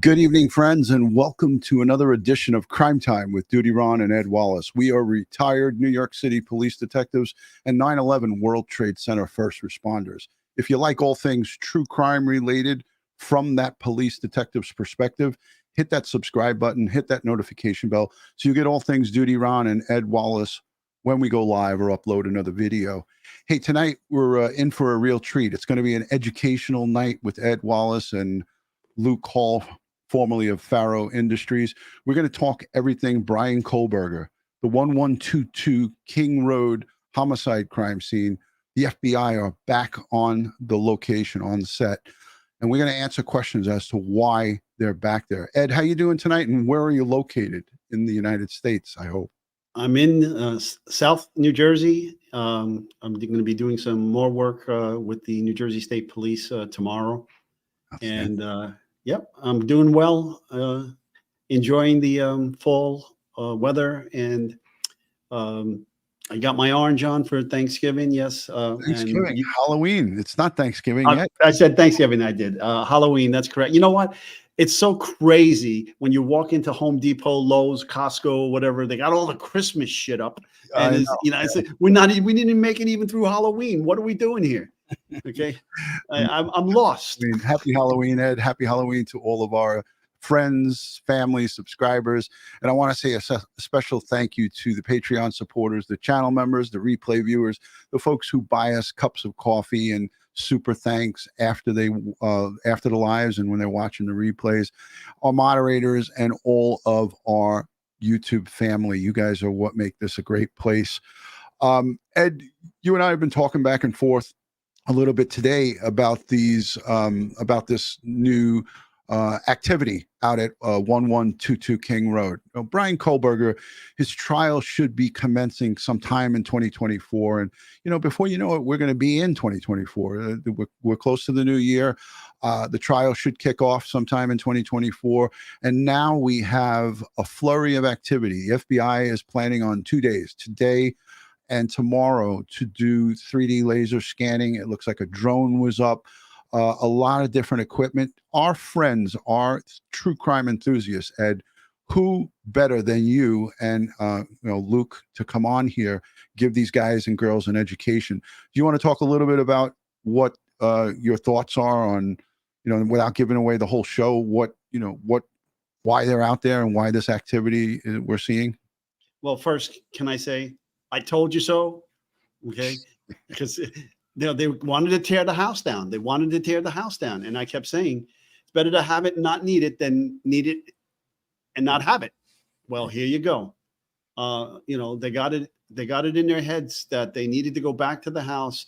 Good evening, friends, and welcome to another edition of Crime Time with DutyRon and Ed Wallace. We are retired New York City police detectives and 9/11 World Trade Center first responders. If you like all things true crime related from that police detective's perspective, hit that subscribe button, hit that notification bell so you get all things DutyRon and Ed Wallace when we go live or upload another video. Hey, tonight we're in for a real treat. It's going to be an educational night with Ed Wallace and Luke Hall, formerly of Faro Industries. We're going to talk everything Bryan Kohberger, the 1122 King Road homicide crime scene. The FBI are back on the location, on the set, and we're going to answer questions as to why they're back there. Ed, how you doing tonight, and where are you located in the United States, I hope? I'm in South New Jersey. I'm going to be doing some more work with the New Jersey State Police tomorrow. And yep, I'm doing well, enjoying the fall weather, and I got my orange on for Thanksgiving. Yes, Thanksgiving, Halloween. It's not Thanksgiving yet. I said Thanksgiving. I did Halloween. That's correct. You know what? It's so crazy when you walk into Home Depot, Lowe's, Costco, whatever. They got all the Christmas shit up, and we didn't even make it even through Halloween. What are we doing here? Okay, I'm lost. Happy Halloween, Ed. Happy Halloween to all of our friends, family, subscribers. And I want to say a special thank you to the Patreon supporters, the channel members, the replay viewers, the folks who buy us cups of coffee and super thanks after the lives and when they're watching the replays, our moderators, and all of our YouTube family. You guys are what make this a great place. Ed, you and I have been talking back and forth a little bit today about these about this new activity out at 1122 King Road. Bryan Kohberger, his trial should be commencing sometime in 2024, and before you know it, we're going to be in 2024. We're close to the new year. The trial should kick off sometime in 2024, and now we have a flurry of activity. The FBI is planning on 2 days, today and tomorrow, to do 3D laser scanning. It looks like a drone was up. A lot of different equipment. Our friends are true crime enthusiasts, Ed. Who better than you and Luke to come on here, give these guys and girls an education? Do you want to talk a little bit about what your thoughts are on, without giving away the whole show, why they're out there and why this activity we're seeing? Well, first, can I say I told you so? Okay, because they wanted to tear the house down. They wanted to tear the house down. And I kept saying, it's better to have it and not need it than need it and not have it. Well, here you go. They got it in their heads that they needed to go back to the house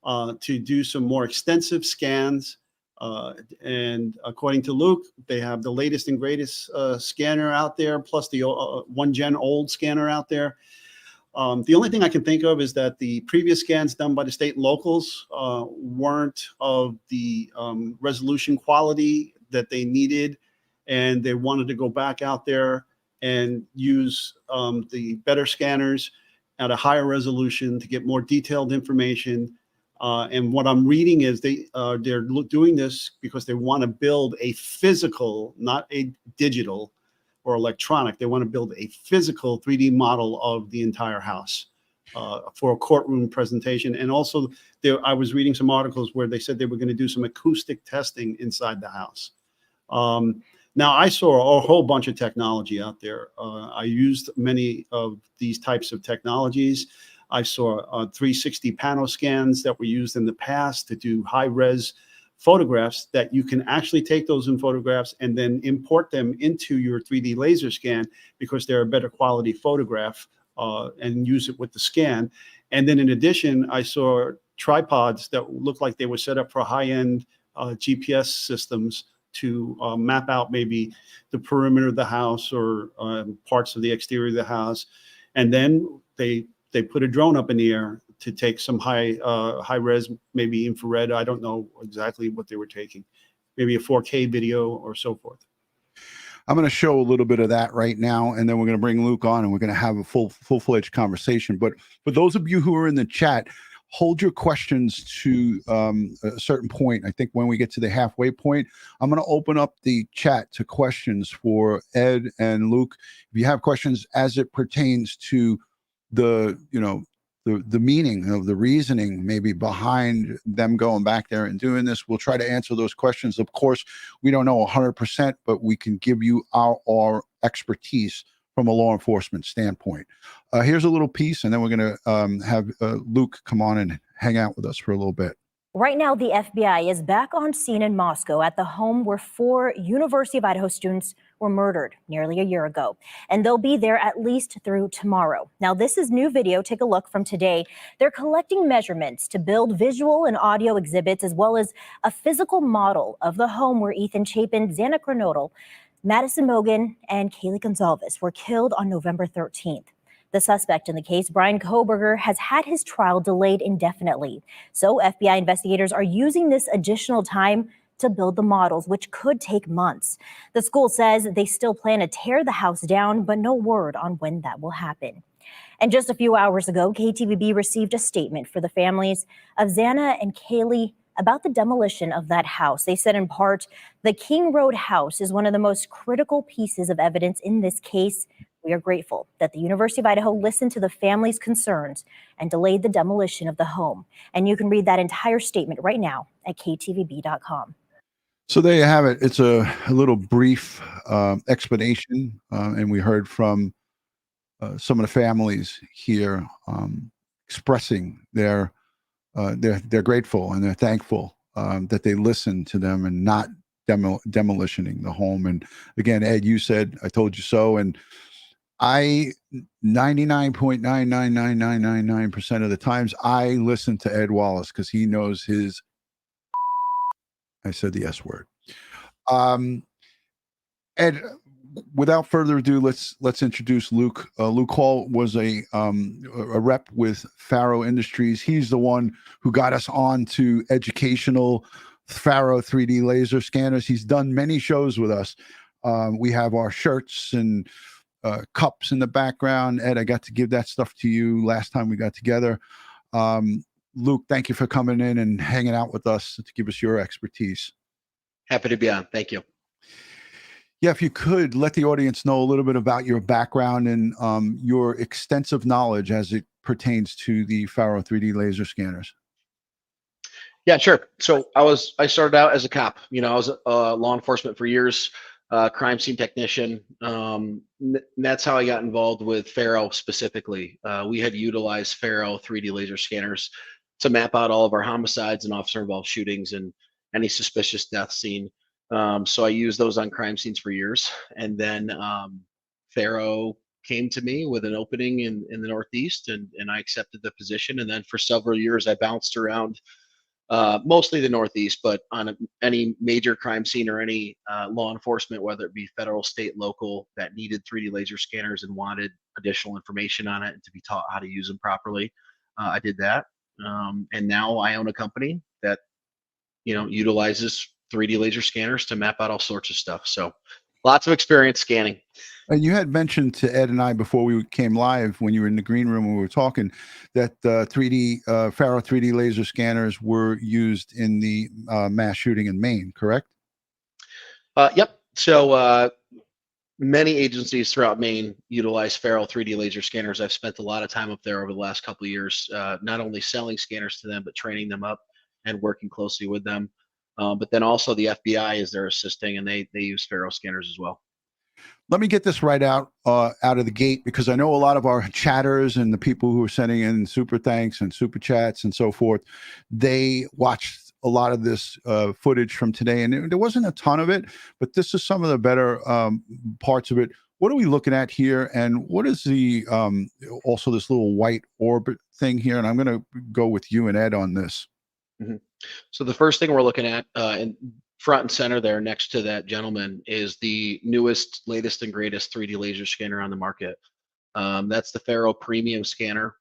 to do some more extensive scans. And according to Luke, they have the latest and greatest scanner out there, plus the one gen old scanner out there. The only thing I can think of is that the previous scans done by the state and locals weren't of the resolution quality that they needed, and they wanted to go back out there and use the better scanners at a higher resolution to get more detailed information. And what I'm reading is they're doing this because they want to build a physical, not a digital or electronic. They want to build a physical 3D model of the entire house for a courtroom presentation. And also, I was reading some articles where they said they were going to do some acoustic testing inside the house. Now, I saw a whole bunch of technology out there. I used many of these types of technologies. I saw 360 panel scans that were used in the past to do high-res photographs, that you can actually take those in photographs and then import them into your 3D laser scan because they're a better quality photograph, and use it with the scan. And then in addition, I saw tripods that looked like they were set up for high-end GPS systems to map out maybe the perimeter of the house or parts of the exterior of the house. And then they put a drone up in the air to take some high res, maybe infrared. I don't know exactly what they were taking, maybe a 4K video or so forth. I'm going to show a little bit of that right now, and then we're going to bring Luke on, and we're going to have a full-fledged conversation. But for those of you who are in the chat, hold your questions to a certain point. I think when we get to the halfway point, I'm going to open up the chat to questions for Ed and Luke. If you have questions as it pertains to the, the meaning of the reasoning maybe behind them going back there and doing this, we'll try to answer those questions. Of course, we don't know 100%, but we can give you our expertise from a law enforcement standpoint. Here's a little piece, and then we're going to have Luke come on and hang out with us for a little bit. Right now, the FBI is back on scene in Moscow at the home where 4 University of Idaho students were murdered nearly a year ago. And they'll be there at least through tomorrow. Now, this is new video. Take a look from today. They're collecting measurements to build visual and audio exhibits, as well as a physical model of the home where Ethan Chapin, Xana Kronodal, Madison Mogan, and Kaylee Gonzalez were killed on November 13th. The suspect in the case, Bryan Kohberger, has had his trial delayed indefinitely. So FBI investigators are using this additional time to build the models, which could take months. The school says they still plan to tear the house down, but no word on when that will happen. And just a few hours ago, KTVB received a statement for the families of Xana and Kaylee about the demolition of that house. They said in part, the King Road house is one of the most critical pieces of evidence in this case. We are grateful that the University of Idaho listened to the family's concerns and delayed the demolition of the home. And you can read that entire statement right now at ktvb.com. So there you have it. It's a little brief explanation, and we heard from some of the families here expressing they're grateful and they're thankful that they listened to them and not demolitioning the home. And again, Ed, you said, I told you so. And I 99.99999% of the times I listen to Ed Wallace because he knows his, I said the S word. Ed, without further ado, let's introduce Luke. Luke Hall was a rep with Faro Industries. He's the one who got us on to educational Faro 3D laser scanners. He's done many shows with us. We have our shirts and cups in the background. Ed, I got to give that stuff to you last time we got together. Luke, thank you for coming in and hanging out with us to give us your expertise. Happy to be on. Thank you. Yeah, if you could let the audience know a little bit about your background and your extensive knowledge as it pertains to the Faro 3D laser scanners. Yeah, sure. So I started out as a cop. I was law enforcement for years, crime scene technician. That's how I got involved with Faro specifically. We had utilized Faro 3D laser scanners to map out all of our homicides and officer-involved shootings and any suspicious death scene. So I used those on crime scenes for years. And then Faro came to me with an opening in the Northeast, and I accepted the position. And then for several years, I bounced around mostly the Northeast, but on any major crime scene or any law enforcement, whether it be federal, state, local, that needed 3D laser scanners and wanted additional information on it and to be taught how to use them properly. I did that. And now I own a company that, utilizes 3D laser scanners to map out all sorts of stuff. So lots of experience scanning. And you had mentioned to Ed and I before we came live, when you were in the green room when we were talking, that Faro 3D laser scanners were used in the mass shooting in Maine, correct? Yep. So many agencies throughout Maine utilize Faro 3D laser scanners. I've spent a lot of time up there over the last couple of years, not only selling scanners to them, but training them up and working closely with them. But then also the FBI is there assisting, and they use Faro scanners as well. Let me get this right out of the gate, because I know a lot of our chatters and the people who are sending in super thanks and super chats and so forth, they watched a lot of this footage from today, and there wasn't a ton of it, but this is some of the better parts of it. What are we looking at here, and what is the also this little white orbit thing here? And I'm going to go with you and Ed on this. Mm-hmm. So the first thing we're looking at in front and center there next to that gentleman is the newest, latest and greatest 3D laser scanner on the market. That's the Faro Premium Scanner,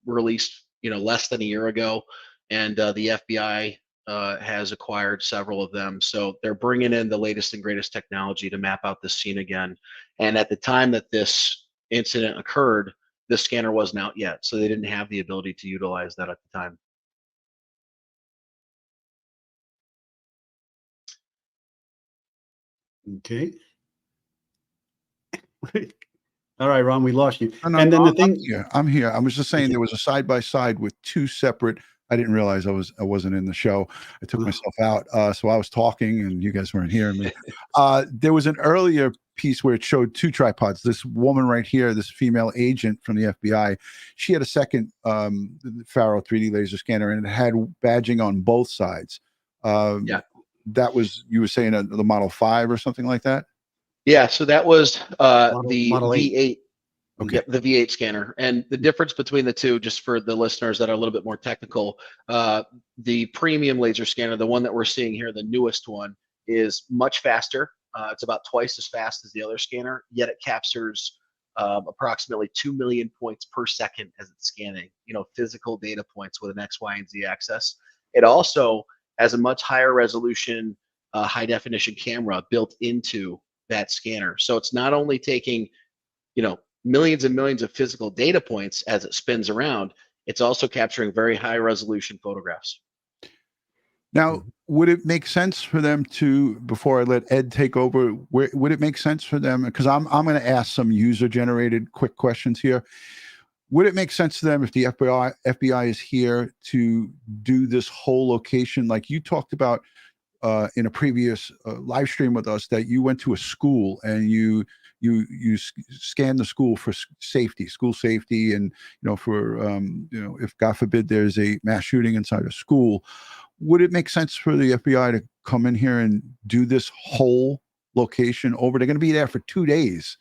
released less than a year ago, and the FBI has acquired several of them. So they're bringing in the latest and greatest technology to map out this scene again. And at the time that this incident occurred, the scanner wasn't out yet, so they didn't have the ability to utilize that at the time. Okay. All right, Ron, we lost you. No, And then the I'm thing, here. I'm here. I was just saying Okay. there was a side by side with two separate. I didn't realize I wasn't in the show. I took myself out, so I was talking and you guys weren't hearing me. There was an earlier piece where it showed two tripods. This woman right here, this female agent from the FBI, she had a second Faro 3D laser scanner, and it had badging on both sides. Yeah. That was, you were saying, the Model 5 or something like that. Yeah, so that was the Model 8. V8. Okay. Yep, the V8 scanner. And the difference between the two, just for the listeners that are a little bit more technical, the premium laser scanner, the one that we're seeing here, the newest one, is much faster. It's about twice as fast as the other scanner, yet it captures approximately 2 million points per second as it's scanning, physical data points with an X, Y, and Z axis. It also has a much higher resolution, high definition camera built into that scanner. So it's not only taking, millions and millions of physical data points as it spins around, it's also capturing very high resolution photographs. Now, would it make sense for them to, before I let Ed take over, would it make sense for them, because I'm going to ask some user generated quick questions here. Would it make sense to them if the FBI is here to do this whole location like you talked about in a previous live stream with us, that you went to a school and you scanned the school for school safety, and for if God forbid there's a mass shooting inside a school? Would it make sense for the FBI to come in here and do this whole location over? They're going to be there for 2 days.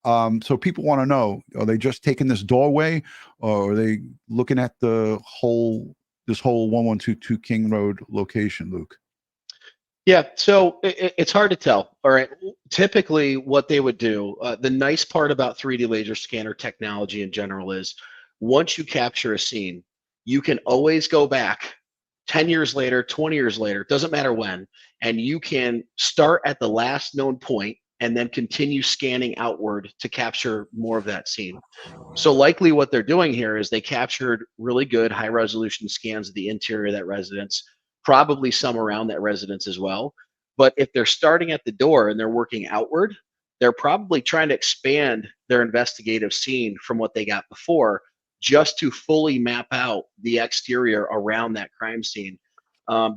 So people want to know, are they just taking this doorway, or are they looking at this whole 1122 King Road location, Luke? Yeah, so it's hard to tell. All right. Typically, what they would do, the nice part about 3D laser scanner technology in general is once you capture a scene, you can always go back 10 years later, 20 years later, doesn't matter when, and you can start at the last known point and then continue scanning outward to capture more of that scene. So likely what they're doing here is they captured really good high resolution scans of the interior of that residence, probably some around that residence as well. But if they're starting at the door and they're working outward, they're probably trying to expand their investigative scene from what they got before, just to fully map out the exterior around that crime scene.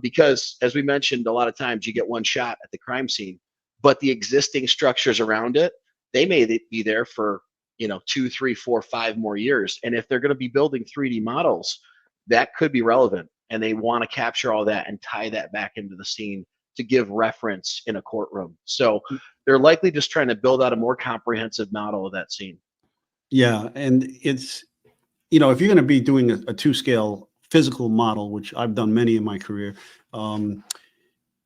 Because as we mentioned, a lot of times you get one shot at the crime scene, but the existing structures around it, they may be there for 2, 3, 4, 5 more years. And if they're going to be building 3D models, that could be relevant. And they want to capture all that and tie that back into the scene to give reference in a courtroom. So they're likely just trying to build out a more comprehensive model of that scene. Yeah, and it's, if you're going to be doing a 2-scale physical model, which I've done many in my career,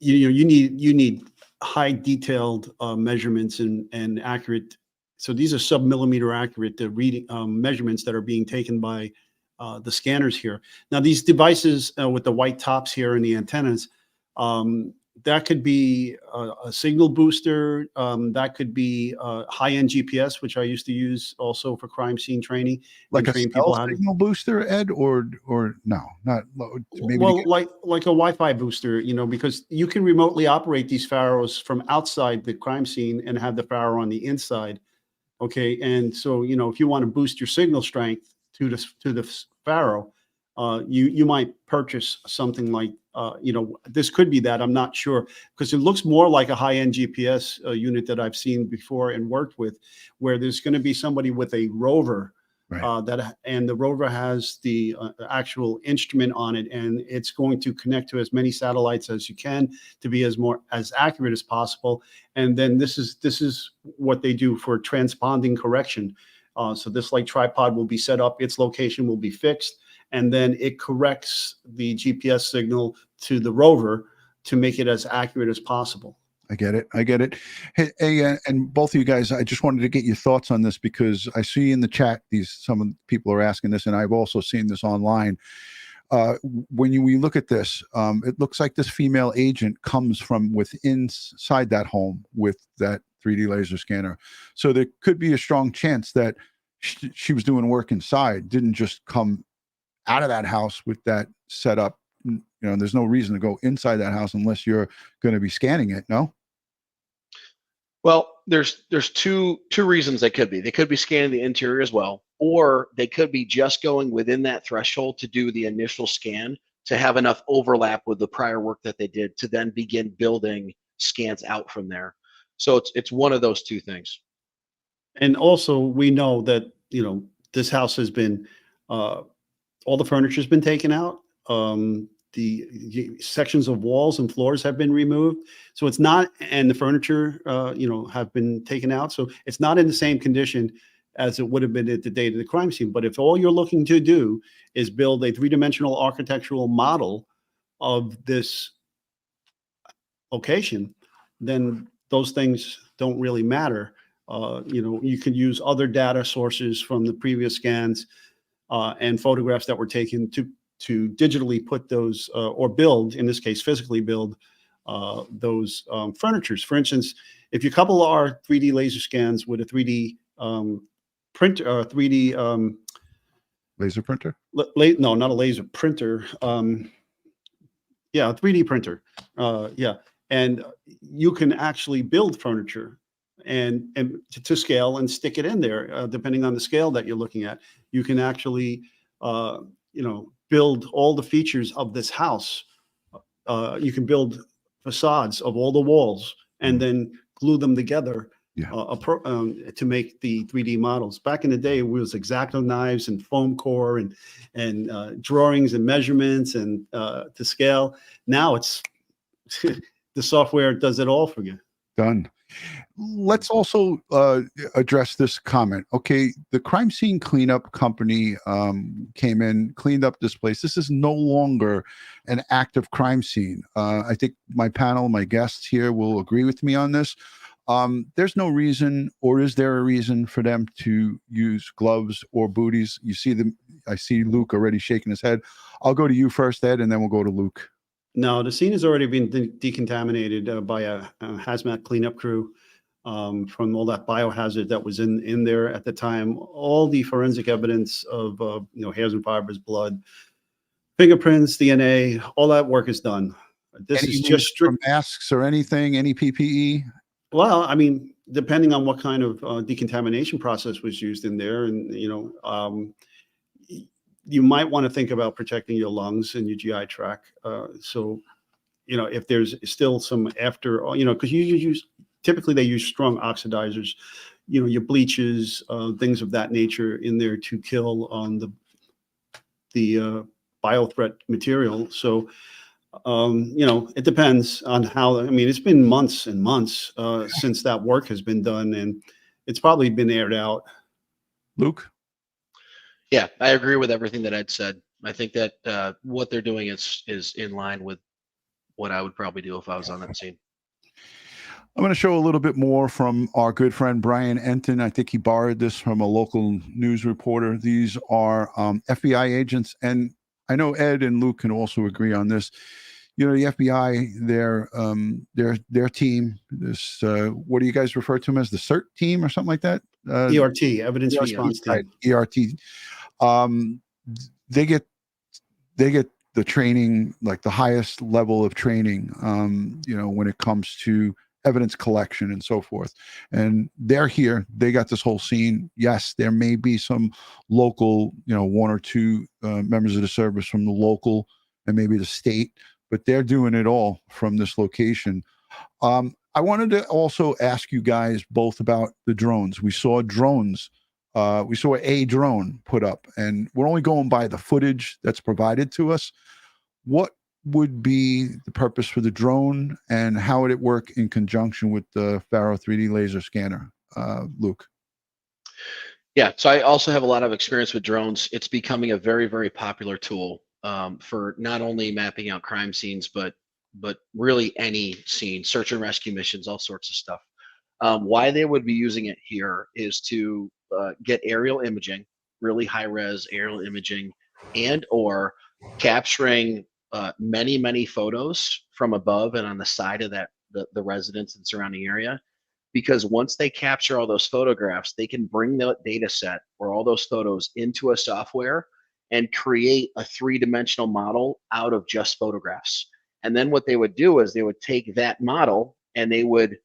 you need high detailed measurements and accurate. So these are sub-millimeter accurate reading measurements that are being taken by the scanners here. Now, these devices with the white tops here and the antennas, that could be a signal booster. That could be high-end GPS, which I used to use also for crime scene training. Like a train cell signal booster, Ed, or no, not maybe. Well, like a Wi-Fi booster, because you can remotely operate these Faros from outside the crime scene and have the Faro on the inside. Okay, and so if you want to boost your signal strength to the Faro, you might purchase something like this could be that, I'm not sure, because it looks more like a high-end GPS unit that I've seen before and worked with, where there's going to be somebody with a rover. Right. And the rover has the actual instrument on it, and it's going to connect to as many satellites as you can to be as accurate as possible. And then this is what they do for transponding correction. So this light tripod will be set up, its location will be fixed, and then it corrects the GPS signal to the rover to make it as accurate as possible. I get it. Hey, and both of you guys, I just wanted to get your thoughts on this, because I see in the chat some of the people are asking this, and I've also seen this online. When we look at this, it looks like this female agent comes from inside that home with that 3D laser scanner. So there could be a strong chance that she was doing work inside, didn't just come out of that house with that set up. You know, there's no reason to go inside that house unless you're going to be scanning it. No. Well, there's two reasons they could be. They could be scanning the interior as well, or they could be just going within that threshold to do the initial scan to have enough overlap with the prior work that they did to then begin building scans out from there. So it's one of those two things. And also, we know that, you know, this house has been, all the furniture's been taken out. The sections of walls and floors have been removed. So it's not, and the furniture, you know, have been taken out. So it's not in the same condition as it would have been at the date of the crime scene. But if all you're looking to do is build a three-dimensional architectural model of this location, then those things don't really matter. You know, you could use other data sources from the previous scans and photographs that were taken to digitally put those or build, in this case, physically build those furnitures. For instance, if you couple our 3D laser scans with a 3D printer, 3D Laser printer? no, not a laser printer. Yeah, a 3D printer. Yeah, and you can actually build furniture and to scale and stick it in there, depending on the scale that you're looking at. You can actually, you know, build all the features of this house. You can build facades of all the walls and then glue them together to make the 3D models. Back in the day, it was X-Acto knives and foam core and drawings and measurements and to scale. Now it's the software does it all for you. Done. Let's also address this comment. Okay, the crime scene cleanup company came in, cleaned up this place. This is no longer an active crime scene. I think my panel, my guests here will agree with me on this. There's no reason, or is there a reason for them to use gloves or booties? You see them. I see Luke already shaking his head. I'll go to you first, Ed, and then we'll go to Luke. No, the scene has already been decontaminated by a hazmat cleanup crew from all that biohazard that was in there at the time. All the forensic evidence of you know, hairs and fibers, blood, fingerprints, DNA, all that work is done. This is just strict masks or anything, any PPE. Well, I mean, depending on what kind of decontamination process was used in there, and you know, you might want to think about protecting your lungs and your GI tract. So, you know, if there's still some after, you know, because typically they use strong oxidizers, you know, your bleaches, things of that nature in there to kill on the biothreat material. So, you know, it depends on how. I mean, it's been months and months since that work has been done, and it's probably been aired out. Luke? Yeah, I agree with everything that Ed said. I think that what they're doing is in line with what I would probably do if I was on that scene. I'm going to show a little bit more from our good friend Brian Enton. I think he borrowed this from a local news reporter. These are FBI agents, and I know Ed and Luke can also agree on this. You know, the FBI, their team, this what do you guys refer to them as, the CERT team or something like that? ERT, Evidence Response Team. Right, ERT. They get the training, like the highest level of training, you know, when it comes to evidence collection and so forth. And they're here. They got this whole scene. Yes, there may be some local, you know, one or two members of the service from the local and maybe the state, but they're doing it all from this location. I wanted to also ask you guys both about the drones. We saw drones. We saw a drone put up, and we're only going by the footage that's provided to us. What would be the purpose for the drone, and how would it work in conjunction with the Faro 3D laser scanner? Luke? Yeah, so I also have a lot of experience with drones. It's becoming a very, very popular tool for not only mapping out crime scenes, but really any scene, search and rescue missions, all sorts of stuff. Why they would be using it here is to get aerial imaging, really high res aerial imaging, and or capturing many photos from above and on the side of that the residence and surrounding area, because once they capture all those photographs, they can bring that data set or all those photos into a software and create a three-dimensional model out of just photographs. And then what they would do is they would take that model and they would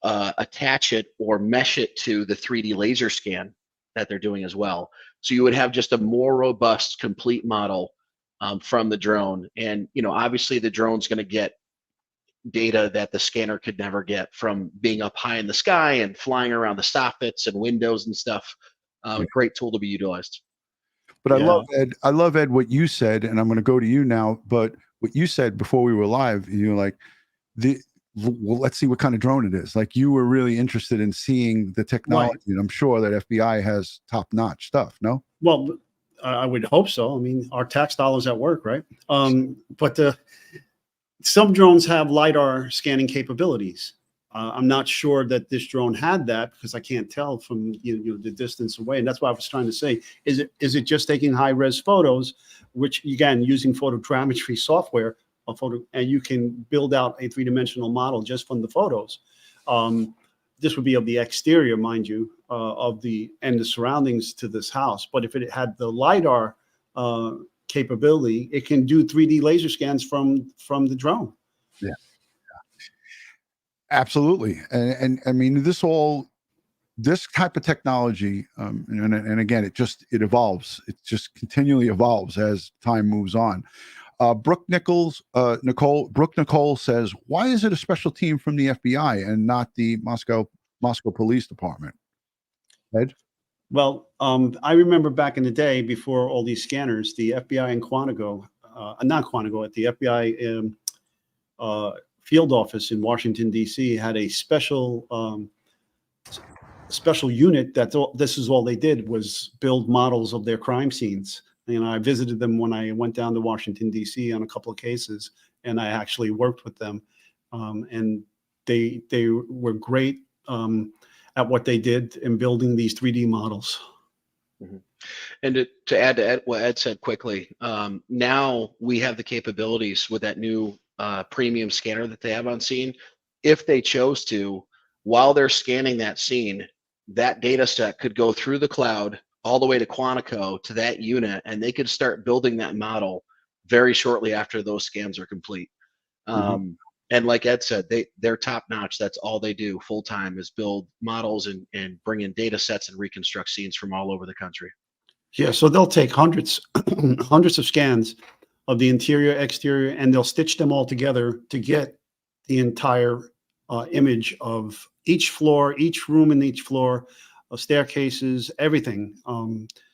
attach it or mesh it to the 3D laser scan that they're doing as well. So you would have just a more robust, complete model from the drone. And obviously the drone's going to get data that the scanner could never get from being up high in the sky and flying around the soffits and windows and stuff. Great tool to be utilized. But I love Ed, what you said, and I'm going to go to you now. But what you said before we were live, you're like, well, let's see what kind of drone it is. Like, you were really interested in seeing the technology, right. And I'm sure that FBI has top-notch stuff. No? Well, I would hope so. I mean, our tax dollars at work, right? But some drones have LiDAR scanning capabilities. I'm not sure that this drone had that because I can't tell from the distance away, and that's what I was trying to say. Is it just taking high-res photos, which again using photogrammetry software, and you can build out a three-dimensional model just from the photos. This would be of the exterior, mind you, of the surroundings to this house. But if it had the LiDAR capability, it can do 3D laser scans from the drone. Yeah. Absolutely. And I mean, this type of technology, and again, it evolves. It just continually evolves as time moves on. Brooke Nicole says, why is it a special team from the FBI and not the Moscow Police Department? Ed? Well, I remember back in the day before all these scanners, the FBI in Quantico, not Quantico, at the FBI field office in Washington, D.C. had a special unit this is all they did was build models of their crime scenes. I visited them when I went down to Washington, D.C. on a couple of cases, and I actually worked with them. And they were great at what they did in building these 3D models. Mm-hmm. And to add to what Ed said quickly, now we have the capabilities with that new premium scanner that they have on scene. If they chose to, while they're scanning that scene, that data set could go through the cloud all the way to Quantico to that unit, and they could start building that model very shortly after those scans are complete. Mm-hmm. And like Ed said, they're top notch. That's all they do full time is build models and bring in data sets and reconstruct scenes from all over the country. Yeah, so they'll take hundreds of scans of the interior, exterior, and they'll stitch them all together to get the entire image of each floor, each room in each floor, staircases, everything.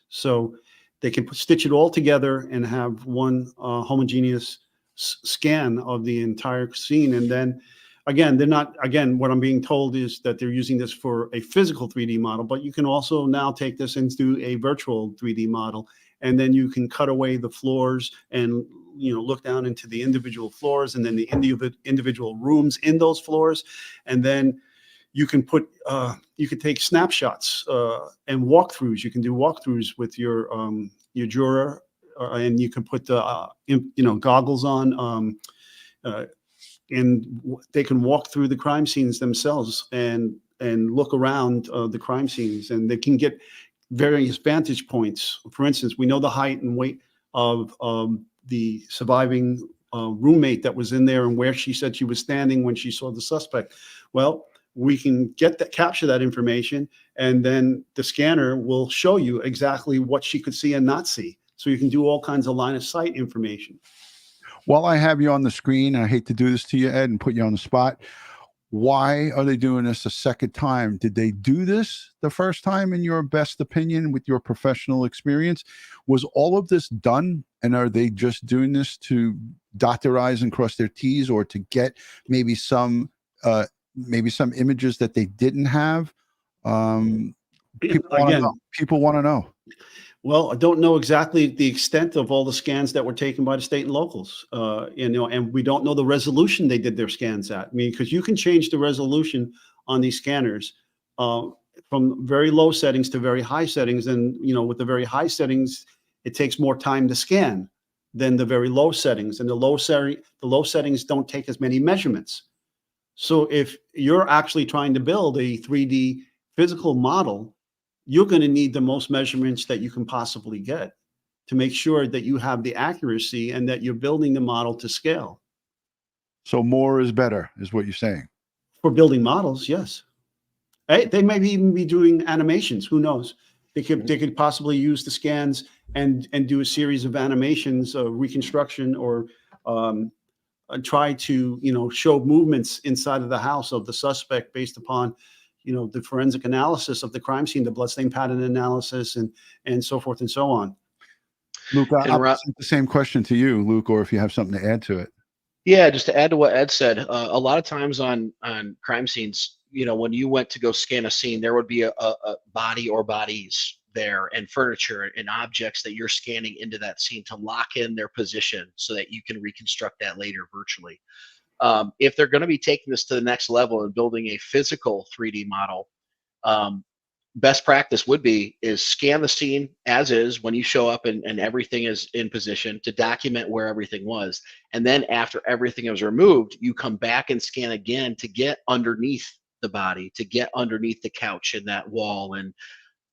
So they can stitch it all together and have one homogeneous scan of the entire scene. And then again, what I'm being told is that they're using this for a physical 3D model, but you can also now take this and do a virtual 3D model. And then you can cut away the floors and look down into the individual floors and then the individual rooms in those floors. And then you can take snapshots and walkthroughs. You can do walkthroughs with your juror, and you can put the goggles on, and they can walk through the crime scenes themselves and look around the crime scenes, and they can get various vantage points. For instance, we know the height and weight of the surviving roommate that was in there and where she said she was standing when she saw the suspect. Well, we can capture that information, and then the scanner will show you exactly what she could see and not see. So you can do all kinds of line of sight information. While I have you on the screen, and I hate to do this to you, Ed, and put you on the spot, why are they doing this a second time? Did they do this the first time, in your best opinion, with your professional experience? Was all of this done, and are they just doing this to dot their I's and cross their T's, or to get maybe some images that they didn't have? People want to know. Well, I don't know exactly the extent of all the scans that were taken by the state and locals, and we don't know the resolution they did their scans at. I mean, because you can change the resolution on these scanners from very low settings to very high settings. And, with the very high settings, it takes more time to scan than the very low settings. And the low settings don't take as many measurements. So if you're actually trying to build a 3D physical model, you're going to need the most measurements that you can possibly get to make sure that you have the accuracy and that you're building the model to scale. So more is better, is what you're saying. For building models, yes. They may even be doing animations. Who knows? They could possibly use the scans and do a series of animations, reconstruction, or try to show movements inside of the house of the suspect based upon the forensic analysis of the crime scene, the bloodstain pattern analysis, and so forth and so on. Luke, And I'll Rob- present the same question to you, Luke, or if you have something to add to it. Yeah, just to add to what Ed said, a lot of times on crime scenes, when you went to go scan a scene, there would be a body or bodies there, and furniture and objects that you're scanning into that scene to lock in their position so that you can reconstruct that later virtually. If they're going to be taking this to the next level and building a physical 3D model, best practice would be is scan the scene as is when you show up and everything is in position to document where everything was. And then after everything is removed, you come back and scan again to get underneath the body, to get underneath the couch and that wall and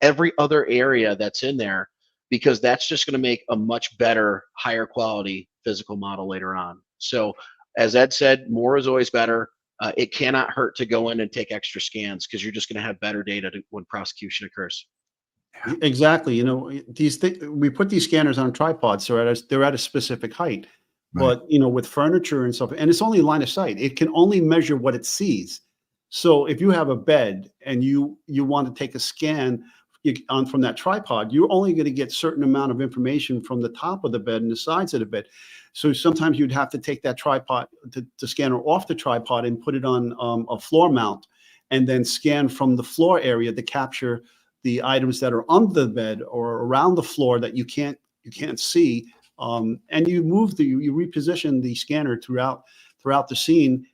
every other area that's in there, because that's just going to make a much better, higher quality physical model later on. So as Ed said, more is always better. It cannot hurt to go in and take extra scans because you're just going to have better data when prosecution occurs. Exactly. We put these scanners on tripods, so they're at a specific height. Right. But with furniture and stuff, and it's only line of sight. It can only measure what it sees. So if you have a bed and you want to take a scan from that tripod, you're only going to get certain amount of information from the top of the bed and the sides of the bed. So sometimes you'd have to take that tripod, the scanner off the tripod and put it on a floor mount, and then scan from the floor area to capture the items that are under the bed or around the floor that you can't see. And you reposition the scanner throughout the scene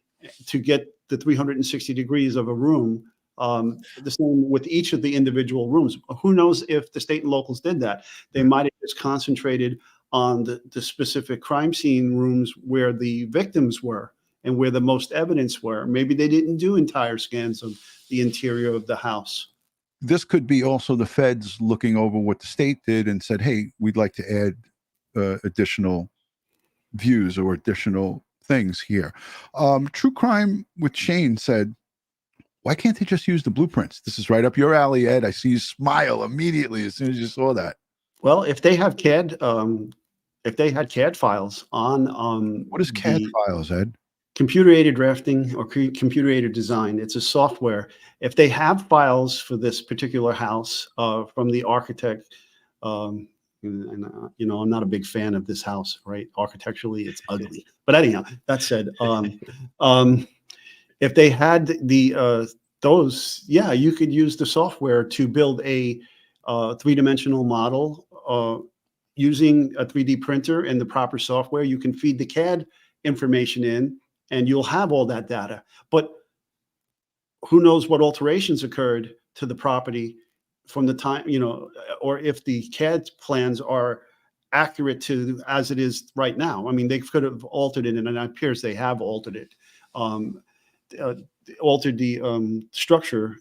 to get the 360 degrees of a room. The same with each of the individual rooms. Who knows if the state and locals did that? They might have just concentrated on the specific crime scene rooms where the victims were and where the most evidence were. Maybe they didn't do entire scans of the interior of the house. This could be also the feds looking over what the state did and said, hey, we'd like to add additional views or additional things here. True Crime with Shane said, why can't they just use the blueprints? This is right up your alley, Ed. I see you smile immediately as soon as you saw that. Well, if they have CAD, if they had CAD files on What is CAD files, Ed? computer-aided drafting or computer-aided design, it's a software. If they have files for this particular house from the architect, and I'm not a big fan of this house, right? Architecturally, it's ugly. But anyhow, that said, if they had those, yeah, you could use the software to build a three-dimensional model using a 3D printer and the proper software. You can feed the CAD information in, and you'll have all that data. But who knows what alterations occurred to the property from the time, or if the CAD plans are accurate to as it is right now. I mean, they could have altered it, and it appears they have altered it. Altered the structure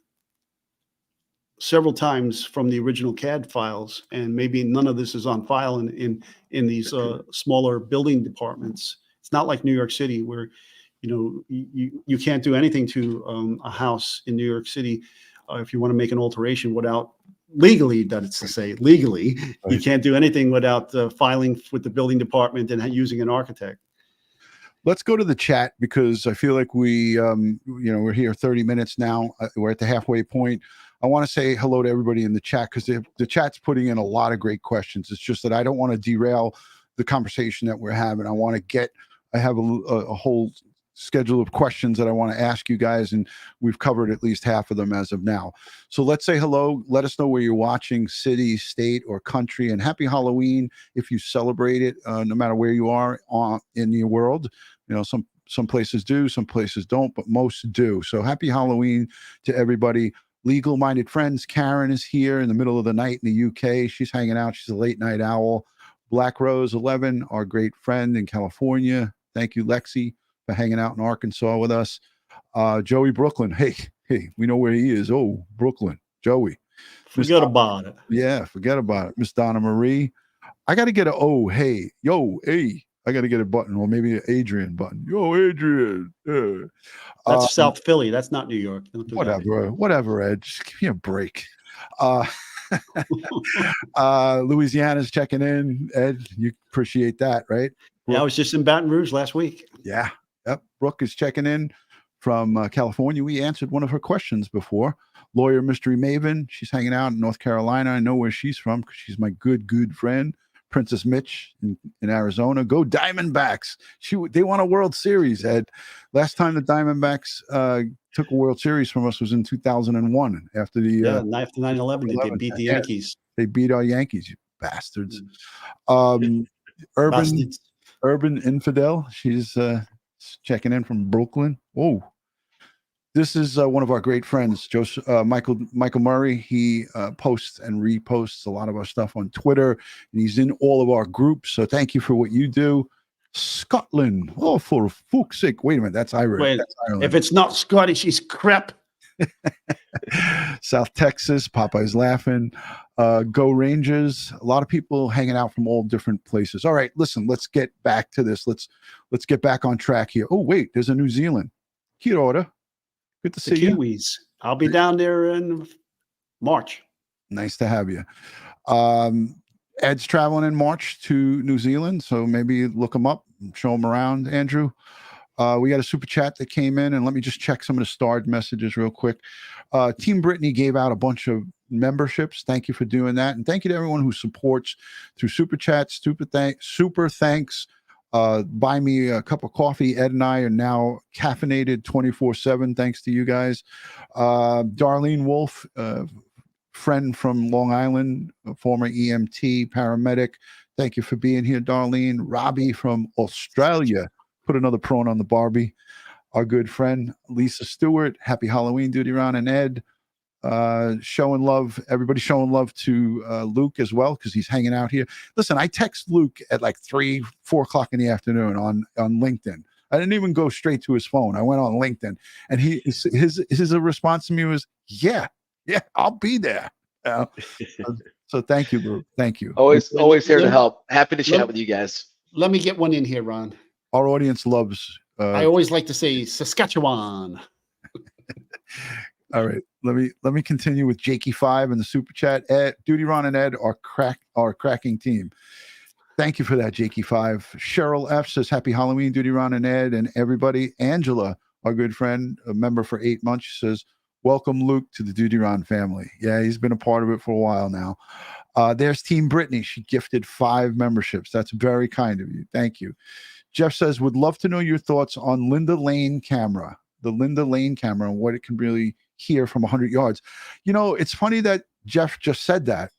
several times from the original CAD files, and maybe none of this is on file in these smaller building departments. It's not like New York City where you can't do anything to a house in New York City if you want to make an alteration without legally, that's to say legally, you can't do anything without filing with the building department and using an architect. Let's go to the chat because I feel like we're here 30 minutes now. We're at the halfway point. I want to say hello to everybody in the chat because the chat's putting in a lot of great questions. It's just that I don't want to derail the conversation that we're having. I have a whole schedule of questions that I want to ask you guys, and we've covered at least half of them as of now. So let's say hello. Let us know where you're watching, city, state, or country, and happy Halloween if you celebrate it, no matter where you are in your world. Some places do, some places don't, but most do. So happy Halloween to everybody. Legal-minded friends, Karen is here in the middle of the night in the UK. She's hanging out. She's a late night owl. Black Rose 11, our great friend in California. Thank you, Lexi, for hanging out in Arkansas with us. Joey Brooklyn. Hey, we know where he is. Oh, Brooklyn, Joey. Forget about it. Yeah, forget about it. Miss Donna Marie. I got to get a hey, yo, hey. I got to get a button, or maybe an Adrian button. Yo, Adrian. Yeah. That's South Philly. That's not New York. Don't do Whatever, Ed. Just give me a break. Louisiana's checking in. Ed, you appreciate that, right? Yeah, I was just in Baton Rouge last week. Yeah. Yep. Brooke is checking in from California. We answered one of her questions before. Lawyer Mystery Maven. She's hanging out in North Carolina. I know where she's from because she's my good friend. Princess Mitch in Arizona. Go Diamondbacks. They won a World Series, Ed. Last time the Diamondbacks took a World Series from us was in 2001 after the after 9/11 they beat the Yankees. They beat our Yankees, you bastards. Bastards. Urban Infidel. She's checking in from Brooklyn. Oh, this is one of our great friends, Michael Murray. He posts and reposts a lot of our stuff on Twitter, and he's in all of our groups. So thank you for what you do. Scotland. Oh, for fuck's sake. Wait a minute. That's Irish. Wait, that's Ireland. If it's not Scottish, he's crap. South Texas. Popeye's laughing. Go Rangers. A lot of people hanging out from all different places. All right, listen, let's get back to this. Let's get back on track here. Oh, wait, there's a New Zealand. Kia ora. Good to see you. Kiwis. I'll be down there in March. Nice to have you. Ed's traveling in March to New Zealand, so maybe look him up and show him around, Andrew. We got a super chat that came in, and let me just check some of the starred messages real quick. Team Brittany gave out a bunch of memberships. Thank you for doing that. And thank you to everyone who supports through super chats, super thanks. Buy me a cup of coffee. Ed and I are now caffeinated 24/7. Thanks to you guys. Darlene Wolf, friend from Long Island, a former EMT paramedic. Thank you for being here, Darlene. Robbie from Australia. Put another prawn on the Barbie. Our good friend, Lisa Stewart. Happy Halloween, DutyRon and Ed. Showing love. Everybody showing love to Luke as well because he's hanging out here. Listen, I text Luke at like 3, 4 o'clock in the afternoon on LinkedIn. I didn't even go straight to his phone. I went on LinkedIn, and his response to me was, "Yeah, I'll be there." So thank you, Luke. Thank you. Always here to help. Happy to chat with you guys. Let me get one in here, Ron. Our audience loves. I always like to say Saskatchewan. All right, let me continue with Jakey5 and the super chat. Ed, DutyRon and Ed are cracking team. Thank you for that, Jakey5. Cheryl F says happy Halloween, DutyRon and Ed and everybody. Angela, our good friend, a member for 8 months, she says welcome Luke to the DutyRon family. Yeah, he's been a part of it for a while now. There's Team Brittany. She gifted 5 memberships. That's very kind of you. Thank you. Jeff says would love to know your thoughts on Linda Lane camera, the Linda Lane camera, and what it can really hear from 100 yards. You know, it's funny that Jeff just said that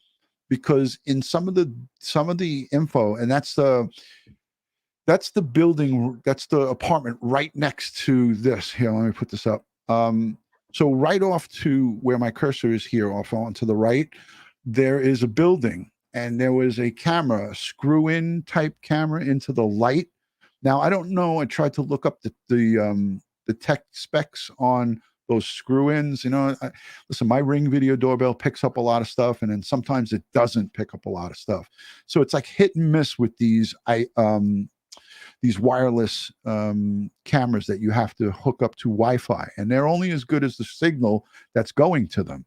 because in some of the info, and that's the building, that's the apartment right next to this. Here, let me put this up. So right off to where my cursor is here, off on to the right, there is a building, and there was a camera, a screw-in type camera into the light. Now I don't know. I tried to look up the tech specs on those screw-ins. You know, listen, my Ring video doorbell picks up a lot of stuff, and then sometimes it doesn't pick up a lot of stuff. So it's like hit and miss with these wireless cameras that you have to hook up to Wi-Fi, and they're only as good as the signal that's going to them.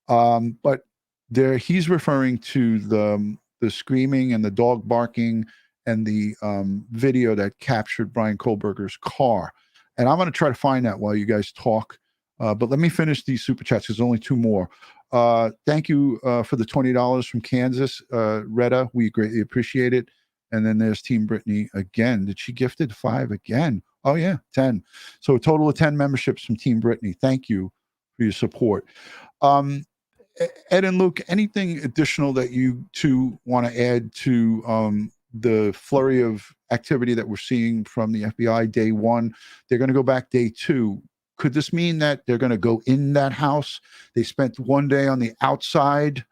But he's referring to the screaming and the dog barking and the video that captured Bryan Kohberger's car. And I'm going to try to find that while you guys talk. But let me finish these super chats. There's only 2 more. Thank you for the $20 from Kansas, Retta. We greatly appreciate it. And then there's Team Brittany again. Did she gifted 5 again? Oh yeah, 10. So a total of 10 memberships from Team Brittany. Thank you for your support. Ed and Luke, anything additional that you two want to add to the flurry of activity that we're seeing from the FBI day 1? They're going to go back day 2. Could this mean that they're going to go in that house? They spent 1 day on the outside,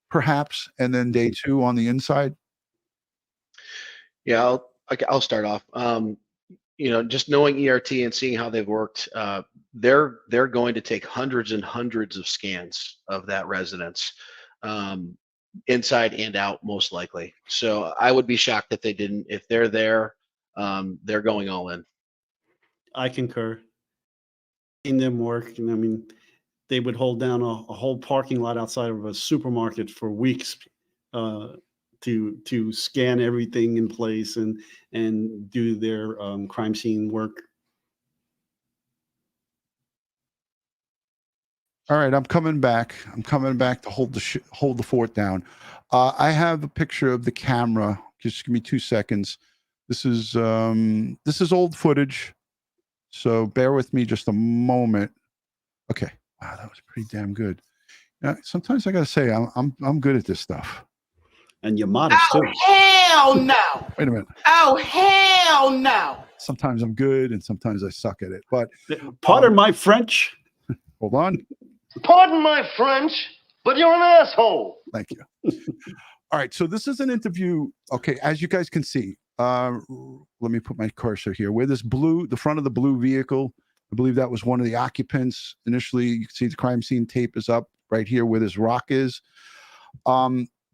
perhaps, and then day 2 on the inside? Yeah, I'll start off. just knowing ERT and seeing how they've worked, they're going to take hundreds and hundreds of scans of that residence, inside and out, most likely. So I would be shocked if they didn't. If they're there, they're going all in. I concur. In them work, and I mean, they would hold down a whole parking lot outside of a supermarket for weeks to scan everything in place and do their crime scene work. All right, I'm coming back. I'm coming back to hold the fort down. I have a picture of the camera. Just give me 2 seconds. This is old footage, so bear with me just a moment. Okay, wow, that was pretty damn good. Now, sometimes I gotta say I'm good at this stuff. And you're modest too. Hell no! Wait a minute. Oh hell no! Sometimes I'm good, and sometimes I suck at it. But Pardon my French. hold on. Pardon my French, but you're an asshole. Thank you. All right, so this is an interview. Okay, as you guys can see, let me put my cursor here. Where this the front of the blue vehicle, I believe that was one of the occupants. Initially, you can see the crime scene tape is up right here where this rock is.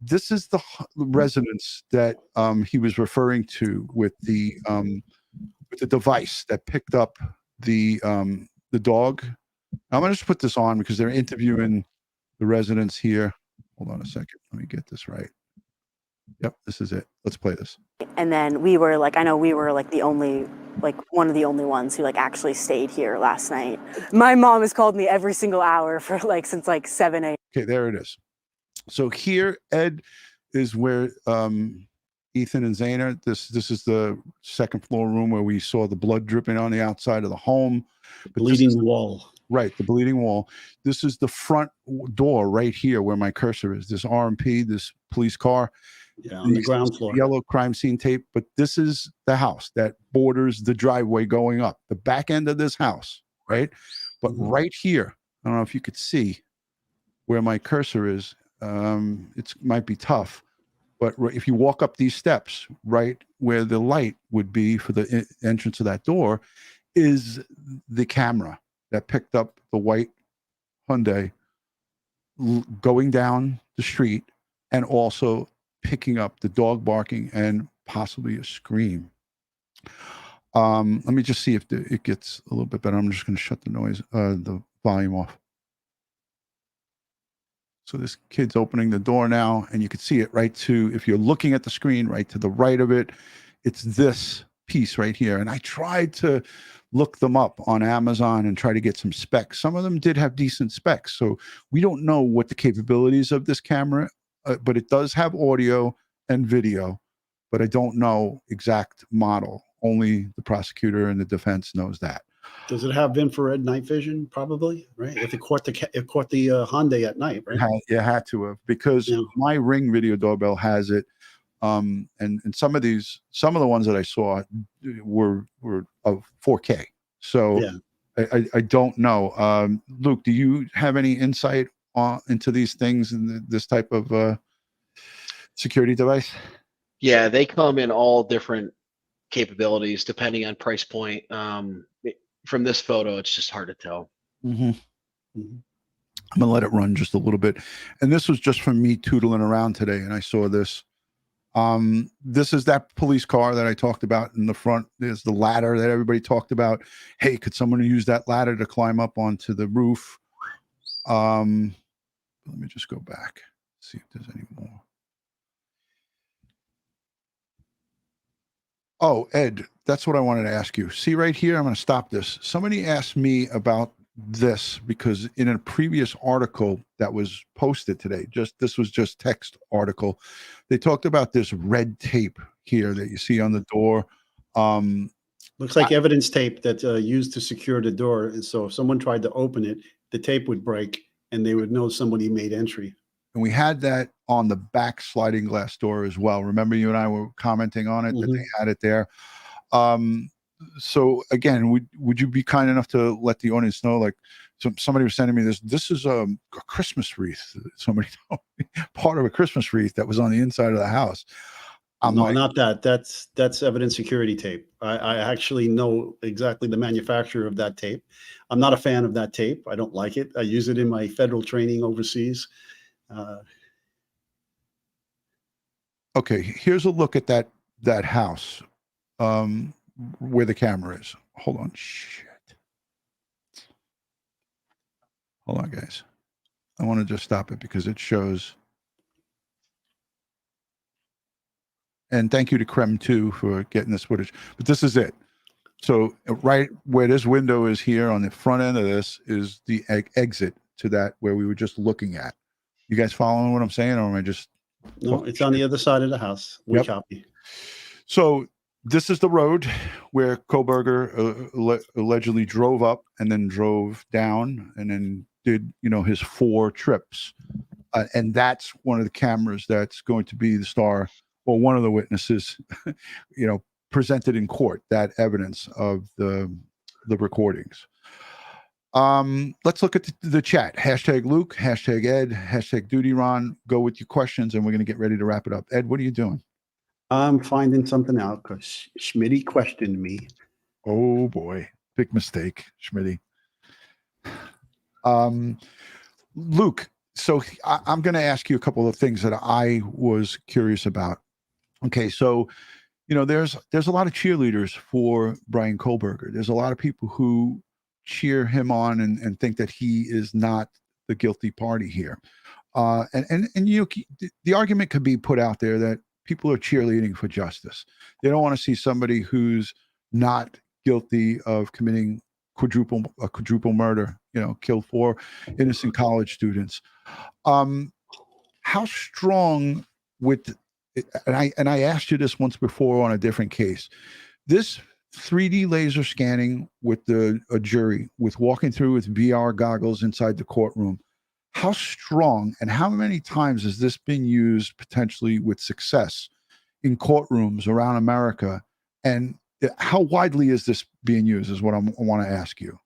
This is the residence that he was referring to with the device that picked up the dog. I'm going to just put this on because they're interviewing the residents here. Hold on a second. Let me get this right. Yep, this is it. Let's play this. And then we were like, I know we were like one of the only ones who like actually stayed here last night. My mom has called me every single hour for since 7 a.m. Okay, there it is. So here, Ed, is where Ethan and Zana. This is the second floor room where we saw the blood dripping on the outside of the home. Bleeding wall. Right, the bleeding wall. This is the front door right here where my cursor is. This RMP, this police car. Yeah, on the ground floor. Yellow crime scene tape. But this is the house that borders the driveway going up. The back end of this house, right? But right here, I don't know if you could see where my cursor is. It might be tough. But if you walk up these steps, right where the light would be for the entrance of that door, is the camera that picked up the white Hyundai going down the street and also picking up the dog barking and possibly a scream. Let me just see if it gets a little bit better. I'm just going to shut the volume off. So this kid's opening the door now, and you can see it right to, if you're looking at the screen, right to the right of it, it's this piece right here. And I tried to look them up on Amazon and try to get some specs. Some of them did have decent specs. So we don't know what the capabilities of this camera, but it does have audio and video, but I don't know exact model. Only the prosecutor and the defense knows that. Does it have infrared night vision? Probably, right? If it caught the Hyundai at night, right? You had to have, because my Ring video doorbell has it. And some of the ones that I saw were of 4K. So I don't know. Luke, do you have any insight into these things and this type of security device? Yeah, they come in all different capabilities depending on price point. From this photo, it's just hard to tell. I'm gonna let it run just a little bit. And this was just from me tootling around today, and I saw this. This is that police car that I talked about in the front. There's the ladder that everybody talked about. Hey, could someone use that ladder to climb up onto the roof? Let me just go back, see if there's any more. Oh, Ed, that's what I wanted to ask you. See right here, I'm going to stop this. Somebody asked me about this because in a previous article that was posted today, this was just text article, they talked about this red tape here that you see on the door. Looks like evidence tape that's used to secure the door. And so if someone tried to open it, the tape would break and they would know somebody made entry. And we had that on the back sliding glass door as well. Remember, you and I were commenting on it, that they had it there. So again, would you be kind enough to let the audience know, like somebody was sending me this is a Christmas wreath. Somebody told me, part of a Christmas wreath that was on the inside of the house. I'm No, like, not that. That's evidence security tape. I actually know exactly the manufacturer of that tape. I'm not a fan of that tape. I don't like it. I use it in my federal training overseas. okay, here's a look at that house where the camera is. Hold on. Shit. Hold on, guys. I want to just stop it because it shows. And thank you to Krem too for getting this footage. But this is it. So right where this window is here on the front end of this is the exit to that where we were just looking at. You guys following what I'm saying, or am I just? No, it's on the other side of the house. We Yep. copy. So this is the road where Kohberger allegedly drove up and then drove down and then did, his 4 trips. And that's one of the cameras that's going to be the star or one of the witnesses, presented in court, that evidence of the recordings. Let's look at the chat. # Luke, # Ed, # DutyRon. Go with your questions and we're going to get ready to wrap it up. Ed, what are you doing? I'm finding something out because Schmitty questioned me. Oh boy, big mistake, Schmitty. Luke, so I'm going to ask you a couple of things that I was curious about. Okay, so there's a lot of cheerleaders for Bryan Kohberger. There's a lot of people who cheer him on and think that he is not the guilty party here. And the argument could be put out there that people are cheerleading for justice. They don't want to see somebody who's not guilty of committing a quadruple murder, killed 4 innocent college students. How strong and I asked you this once before on a different case, this 3D laser scanning with a jury, with walking through with VR goggles inside the courtroom, how strong and how many times has this been used potentially with success in courtrooms around America? And how widely is this being used is what I want to ask you.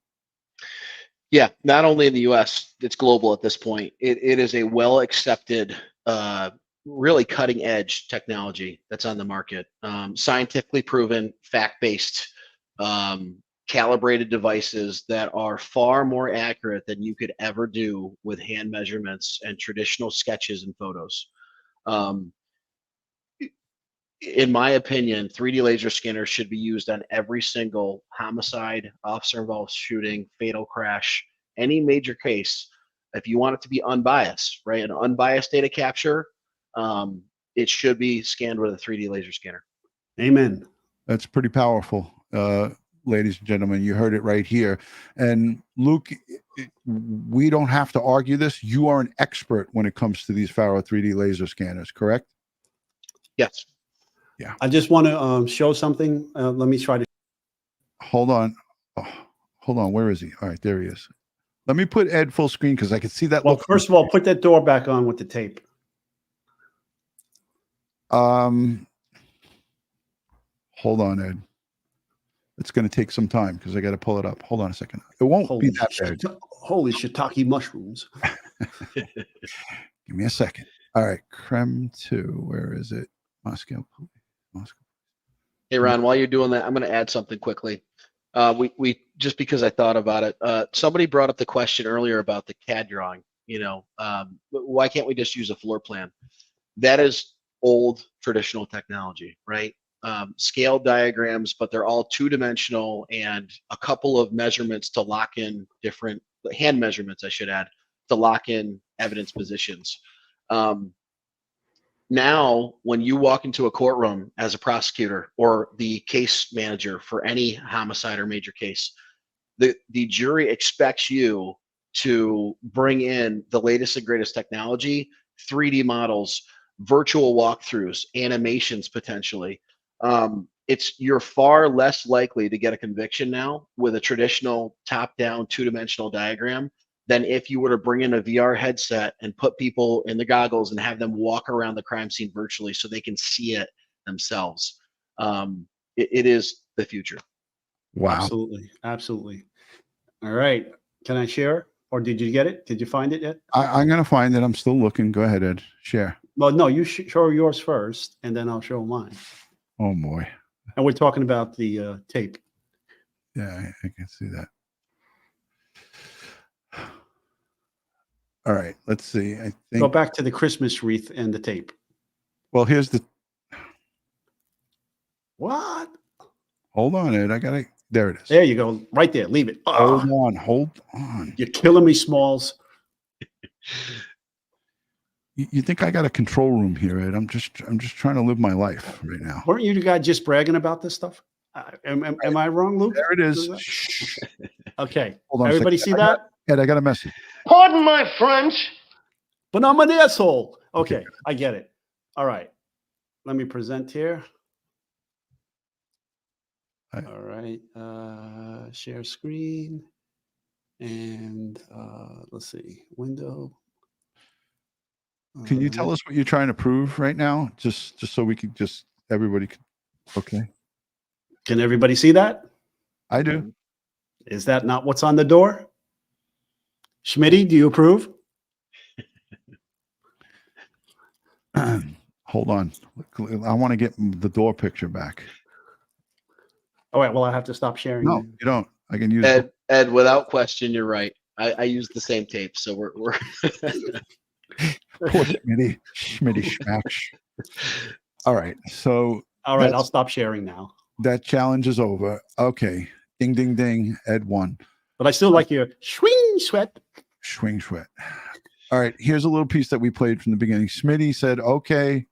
Yeah, not only in the US, it's global at this point. It is a well-accepted, really cutting-edge technology that's on the market. Scientifically proven, fact-based, calibrated devices that are far more accurate than you could ever do with hand measurements and traditional sketches and photos. In my opinion, 3D laser scanners should be used on every single homicide, officer-involved shooting, fatal crash, any major case. If you want it to be unbiased, right? An unbiased data capture, it should be scanned with a 3D laser scanner. Amen. That's pretty powerful, ladies and gentlemen. You heard it right here. And Luke, we don't have to argue this. You are an expert when it comes to these Faro 3D laser scanners, correct? Yes. Yeah. I just want to show something. Let me try to. Hold on. Oh, hold on. Where is he? All right, there he is. Let me put Ed full screen because I can see that. Well, first of all, put that door back on with the tape. Hold on, Ed. It's going to take some time because I got to pull it up. Hold on a second. It won't be that bad. Holy shiitake mushrooms. Give me a second. All right, Krem 2. Where is it? Moscow. Hey, Ron, while you're doing that, I'm going to add something quickly. We just because I thought about it, somebody brought up the question earlier about the CAD drawing. Why can't we just use a floor plan? That is old traditional technology, right? Scale diagrams, but they're all 2-dimensional and a couple of measurements to lock in different hand measurements, I should add, to lock in evidence positions. Now, when you walk into a courtroom as a prosecutor or the case manager for any homicide or major case, the jury expects you to bring in the latest and greatest technology, 3D models, virtual walkthroughs, animations potentially. You're far less likely to get a conviction now with a traditional top-down 2-dimensional diagram than if you were to bring in a VR headset and put people in the goggles and have them walk around the crime scene virtually so they can see it themselves. It is the future. Wow. Absolutely. Absolutely. All right. Can I share? Or did you get it? Did you find it yet? I'm going to find it. I'm still looking. Go ahead, Ed. Share. Well, no, you show yours first, and then I'll show mine. Oh boy. And we're talking about the tape. Yeah, I can see that. All right, let's see. I Go think. back to the Christmas wreath and the tape. Well, here's the. What? Hold on, Ed. I gotta. There it is. There you go. Right there. Leave it. Hold Ah, on. Hold on. you're killing me, Smalls. You think I got a control room here, Ed? I'm just trying to live my life right now. Weren't you the guy just bragging about this stuff? Am I wrong, Luke? There it is. that- Shh. Okay. Hold on. a Everybody second. see that? Ed, I got a message. Pardon my French. But I'm an asshole. Okay, I get it. All right. Let me present here. Right. All right. Share screen. And let's see. Window. Can you tell us what you're trying to prove right now? Just so we could everybody could. Okay. Can everybody see that? I do. Is that not what's on the door? Schmitty, do you approve? Hold on. I want to get the door picture back. All right. Well, I have to stop sharing. No, then. you don't. I can use. Ed, without question, you're right. I use the same tape, so we're Poor Schmitty. Schmitty Schmack. All right. So All right. that's- I'll stop sharing now. that challenge is over. Okay. Ding, ding, ding. Ed won. But I still like your swing sweat. Swing sweat. All right. Here's a little piece that we played from the beginning. Schmitty said, okay.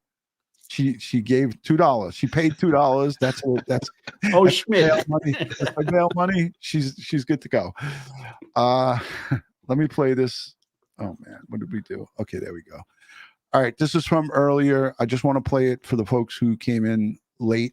She gave $2. She paid $2. That's Oh, bail Schmidt. money. That's my bail money. She's good to go. Let me play this. Oh man, what did we do? Okay, there we go. All right, this is from earlier. I just want to play it for the folks who came in late.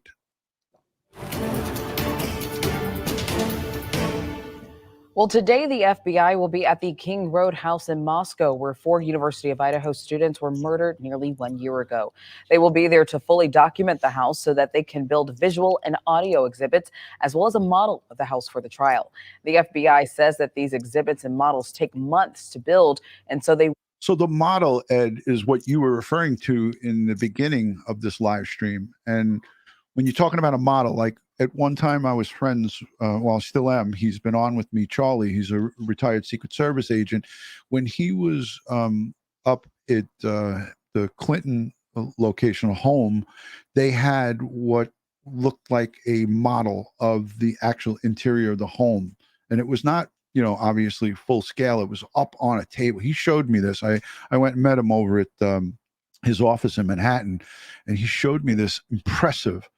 Well, today the FBI will be at the King Road house in Moscow, where 4 University of Idaho students were murdered nearly 1 year ago. They will be there to fully document the house so that they can build visual and audio exhibits, as well as a model of the house for the trial. The FBI says that these exhibits and models take months to build, and so they So the model, Ed, is what you were referring to in the beginning of this live stream. And when you're talking about a model, like at one time I was friends, well, I still am. He's been on with me, Charlie. He's a retired Secret Service agent. When he was up at the Clinton locational home, they had what looked like a model of the actual interior of the home. And it was not, obviously full scale. It was up on a table. He showed me this. I went and met him over at his office in Manhattan, and he showed me this impressive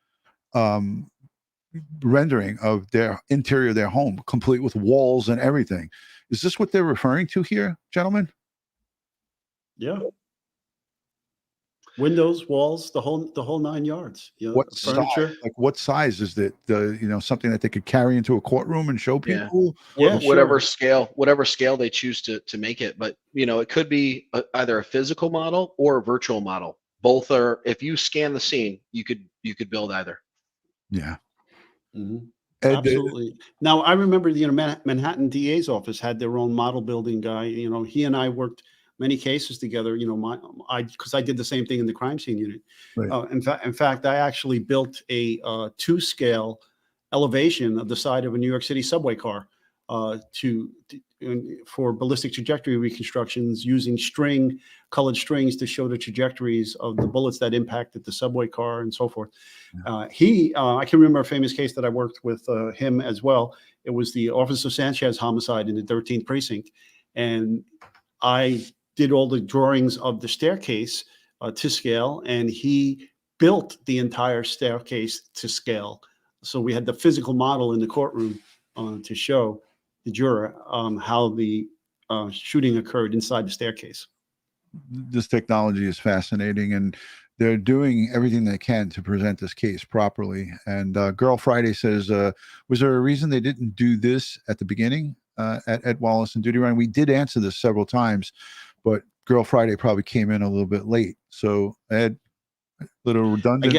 rendering of their interior of their home, complete with walls and everything. Is this what they're referring to here, gentlemen? Yeah. Windows, walls, the whole 9 yards. What furniture. size? Like what size is it? Something that they could carry into a courtroom and show Yeah. people? Yeah, whatever sure. scale they choose to make it. But it could be either a physical model or a virtual model. Both are. If you scan the scene, you could build either. Yeah. Mhm. Ed, Absolutely. Now I remember, Manhattan DA's office had their own model building guy. He and I worked many cases together. Because I did the same thing in the crime scene unit. Right. In fact, I actually built a 2-scale elevation of the side of a New York City subway car for ballistic trajectory reconstructions using colored strings to show the trajectories of the bullets that impacted the subway car and so forth. I can remember a famous case that I worked with him as well. It was the Officer Sanchez homicide in the 13th precinct. And I did all the drawings of the staircase to scale, and he built the entire staircase to scale. So we had the physical model in the courtroom to show the juror how the shooting occurred inside the staircase. this technology is fascinating, and they're doing everything they can to present this case properly. And Girl Friday says, was there a reason they didn't do this at the beginning at Ed Wallace and DutyRon? We did answer this several times, but Girl Friday probably came in a little bit late. So Ed, a little redundant.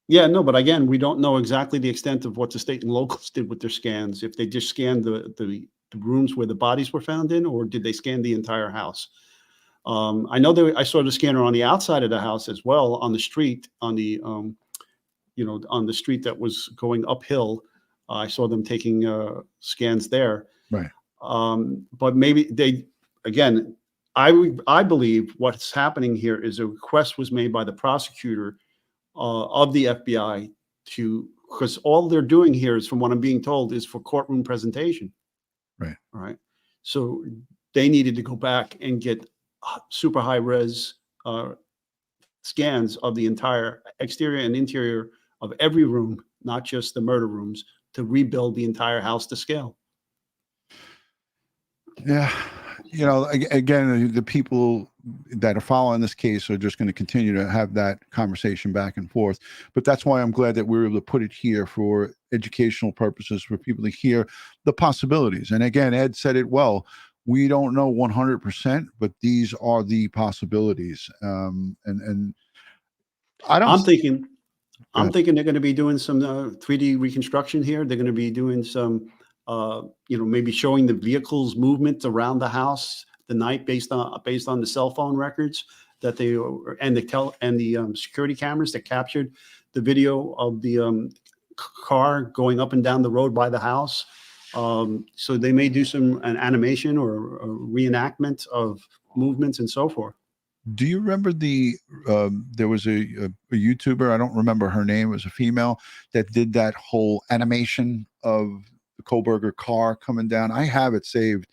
Yeah, no, but again, we don't know exactly the extent of what the state and locals did with their scans. If they just scanned the rooms where the bodies were found in, or did they scan the entire house? I know that I saw the scanner on the outside of the house as well, on the street, on the on the street that was going uphill. I saw them taking scans there. Right. But maybe they, again, I believe what's happening here is a request was made by the prosecutor of the FBI because all they're doing here is, from what I'm being told, is for courtroom presentation. Right. All right. So they needed to go back and get super high res scans of the entire exterior and interior of every room, not just the murder rooms, to rebuild the entire house to scale. Yeah. Again, the people that are following this case are just going to continue to have that conversation back and forth. But that's why I'm glad that we were able to put it here for educational purposes, for people to hear the possibilities. And again, Ed said it well. We don't know 100%, but these are the possibilities. And I'm thinking they're going to be doing some 3D reconstruction here. They're going to be doing some, maybe showing the vehicles' movement around the house the night based on the cell phone records that the security cameras that captured the video of the car going up and down the road by the house. So they may do an animation or a reenactment of movements and so forth. Do you remember there was a YouTuber, I don't remember her name, it was a female, that did that whole animation of the Kohberger car coming down? I have it saved.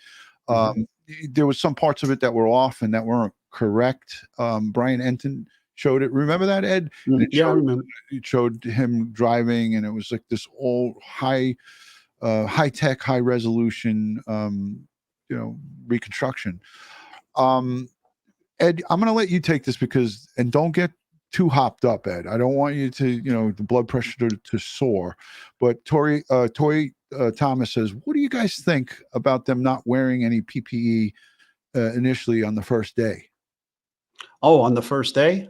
There was some parts of it that were off and that weren't correct. Brian Enton showed it. Remember that, Ed? Yeah, I remember. It showed him driving, and it was like this old high-tech, high-resolution, reconstruction. Ed, I'm going to let you take this and don't get too hopped up, Ed. I don't want you to, the blood pressure to soar. But Toy Thomas says, what do you guys think about them not wearing any PPE initially on the first day? Oh, on the first day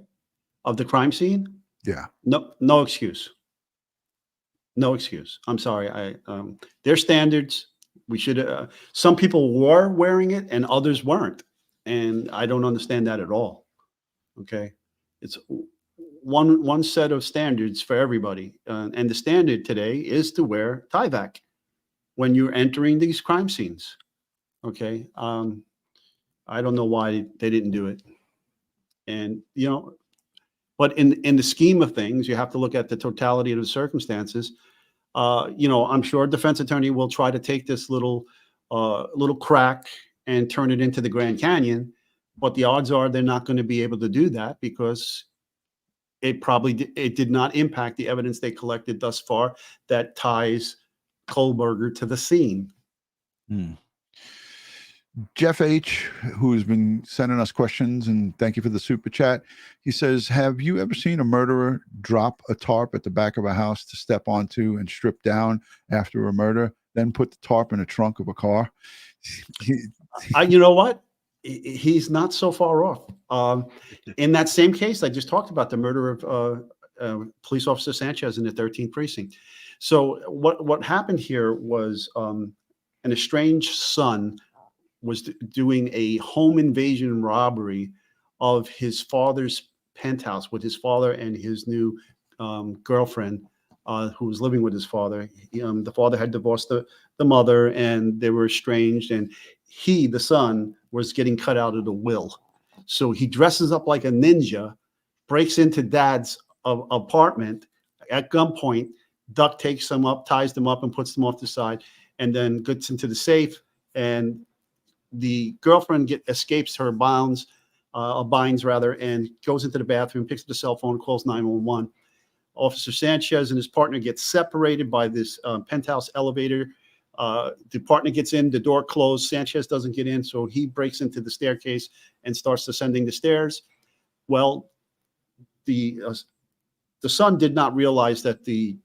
of the crime scene? Yeah. No excuse. No excuse. I'm sorry. Their standards, we should, some people were wearing it and others weren't. And I don't understand that at all. Okay. It's one set of standards for everybody. And the standard today is to wear Tyvek when you're entering these crime scenes. Okay. I don't know why they didn't do it. And, but in the scheme of things, you have to look at the totality of the circumstances. I'm sure a defense attorney will try to take this little crack and turn it into the Grand Canyon, but the odds are they're not going to be able to do that because it did not impact the evidence they collected thus far that ties Kohberger to the scene. Jeff H., who has been sending us questions, and thank you for the super chat. He says, have you ever seen a murderer drop a tarp at the back of a house to step onto and strip down after a murder, then put the tarp in the trunk of a car? You know what? He's not so far off. In that same case, I just talked about the murder of police officer Sanchez in the 13th precinct. So what happened here was an estranged son was doing a home invasion robbery of his father's penthouse with his father and his new girlfriend, who was living with his father. The father had divorced the mother, and they were estranged, and the son, was getting cut out of the will. So he dresses up like a ninja, breaks into dad's apartment at gunpoint, duct takes them up, ties them up, and puts them off the side, and then gets into the safe. And the girlfriend escapes her binds rather, and goes into the bathroom, picks up the cell phone, calls 911. Officer Sanchez and his partner get separated by this penthouse elevator. The partner gets in, the door closed. Sanchez doesn't get in, so he breaks into the staircase and starts descending the stairs. Well, the son did not realize that the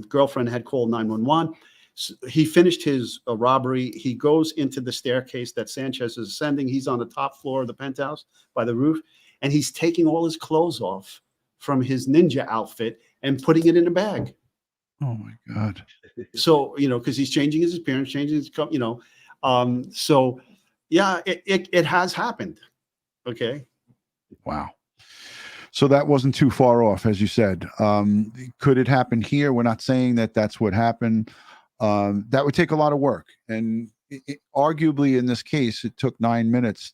girlfriend had called 911. So he finished his robbery. He goes into the staircase that Sanchez is ascending. He's on the top floor of the penthouse by the roof, and he's taking all his clothes off from his ninja outfit and putting it in a bag. Oh my God. So, because he's changing his appearance, changing his, so yeah, it has happened. Okay. Wow. So that wasn't too far off, as you said. Could it happen here? We're not saying that that's what happened. That would take a lot of work. And arguably in this case, it took 9 minutes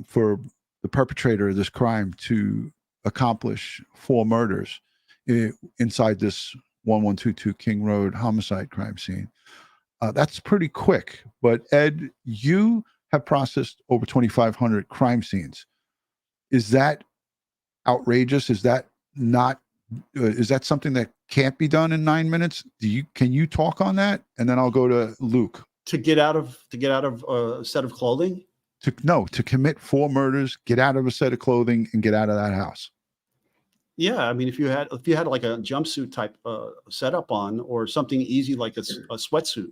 for the perpetrator of this crime to accomplish 4 murders inside this 1122 King Road homicide crime scene. That's pretty quick. But Ed, you have processed over 2,500 crime scenes. Is that outrageous? Is that not? Is that something that can't be done in 9 minutes? Can you talk on that? And then I'll go to Luke. To get out of a set of clothing. To commit 4 murders, get out of a set of clothing, and get out of that house. Yeah, I mean, if you had like a jumpsuit type setup on, or something easy like a sweatsuit,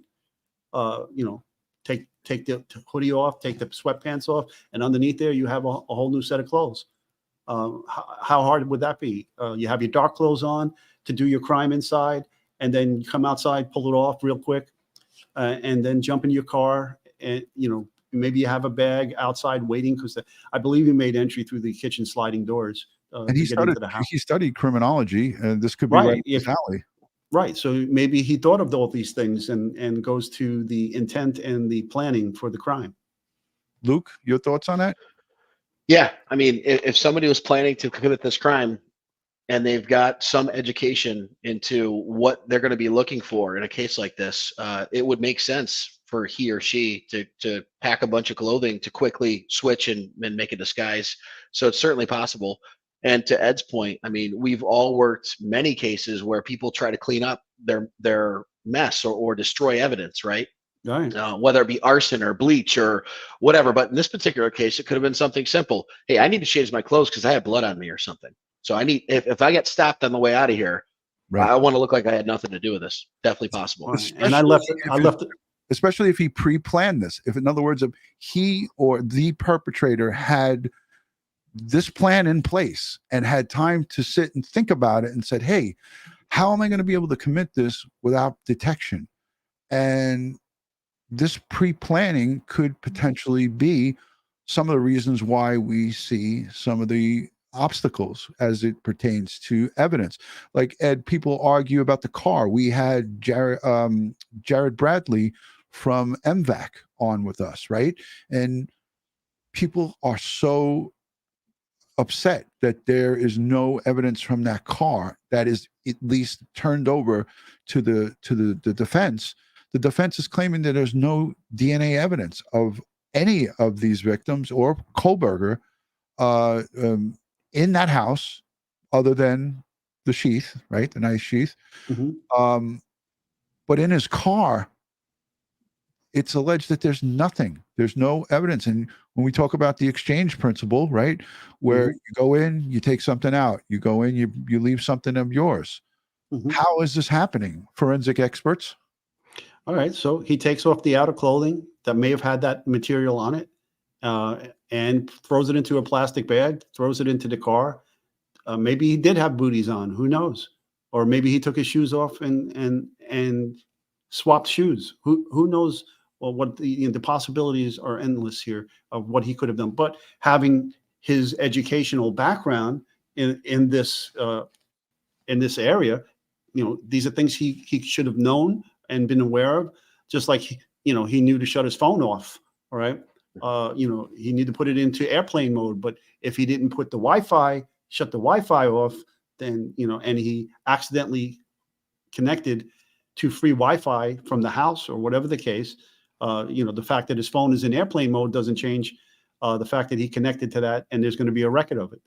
take the hoodie off, take the sweatpants off, and underneath there you have a whole new set of clothes. How hard would that be? You have your dark clothes on to do your crime inside, and then you come outside, pull it off real quick, and then jump in your car, and maybe you have a bag outside waiting, because I believe you made entry through the kitchen sliding doors. And he studied criminology, and this could be right in his alley. Right. So maybe he thought of all these things and goes to the intent and the planning for the crime. Luke, your thoughts on that? Yeah. I mean, if somebody was planning to commit this crime and they've got some education into what they're going to be looking for in a case like this, it would make sense for he or she to pack a bunch of clothing to quickly switch and make a disguise. So it's certainly possible. And to Ed's point, I mean, we've all worked many cases where people try to clean up their mess or destroy evidence, right? Right. Whether it be arson or bleach or whatever. But in this particular case, it could have been something simple. Hey, I need to change my clothes because I have blood on me or something. So I need, if I get stopped on the way out of here, right, I want to look like I had nothing to do with this. Definitely possible. And I left it. Especially if he pre-planned this. If, in other words, if he or the perpetrator had this plan in place and had time to sit and think about it and said, hey, how am I going to be able to commit this without detection? And this pre-planning could potentially be some of the reasons why we see some of the obstacles as it pertains to evidence. Like, Ed, people argue about the car. We had Jared Bradley from MVAC on with us, right? And people are so upset that there is no evidence from that car that is at least turned over to the defense. The defense is claiming that there's no DNA evidence of any of these victims or Kohberger in that house, other than the sheath, right? The nice sheath. Mm-hmm. But in his car, it's alleged that there's nothing. There's no evidence. And when we talk about the exchange principle, right, where you go in, you take something out. You go in, you leave something of yours. Mm-hmm. How is this happening? Forensic experts? All right. So he takes off the outer clothing that may have had that material on it, and throws it into a plastic bag, throws it into the car. Maybe he did have booties on. Who knows? Or maybe he took his shoes off and swapped shoes. Who knows? Well, what the possibilities are endless here of what he could have done. But having his educational background in this area, these are things he should have known and been aware of. Just like he knew to shut his phone off. All right, he knew to put it into airplane mode. But if he didn't put the Wi-Fi, shut the Wi-Fi off, then and he accidentally connected to free Wi-Fi from the house or whatever the case. The fact that his phone is in airplane mode doesn't change the fact that he connected to that, and there's going to be a record of it.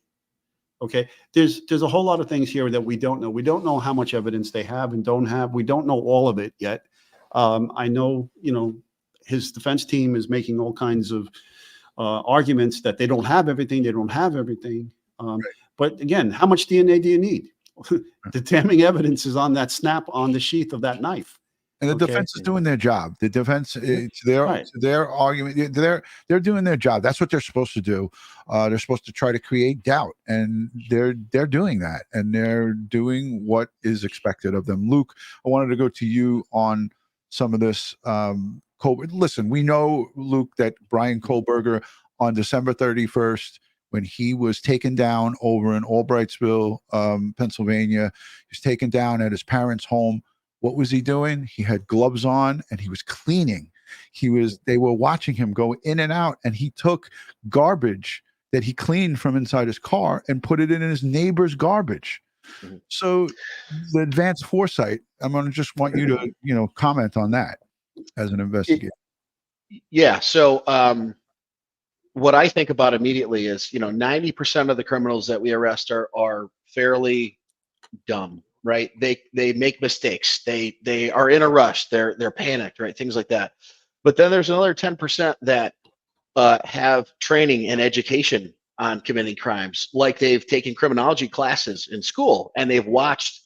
Okay, there's a whole lot of things here that we don't know. We don't know how much evidence they have and don't have. We don't know all of it yet. I know, his defense team is making all kinds of arguments that they don't have everything. They don't have everything. But again, how much DNA do you need? The damning evidence is on that snap on the sheath of that knife. And the defense is doing their job. The defense, it's their argument. They're doing their job. That's what they're supposed to do. They're supposed to try to create doubt, and they're doing that, and they're doing what is expected of them. Luke, I wanted to go to you on some of this. Listen, we know, Luke, that Bryan Kohberger on December 31st when he was taken down over in Albrightsville, Pennsylvania. He was taken down at his parents' home. What was he doing? He had gloves on and he was cleaning. They were watching him go in and out, and he took garbage that he cleaned from inside his car and put it in his neighbor's garbage. Mhm. So the advanced foresight, I'm going to just want you to, comment on that as an investigator. Yeah. So what I think about immediately is, 90% of the criminals that we arrest are fairly dumb, right? They make mistakes. They are in a rush. They're panicked, right? Things like that. But then there's another 10% that have training and education on committing crimes, like they've taken criminology classes in school and they've watched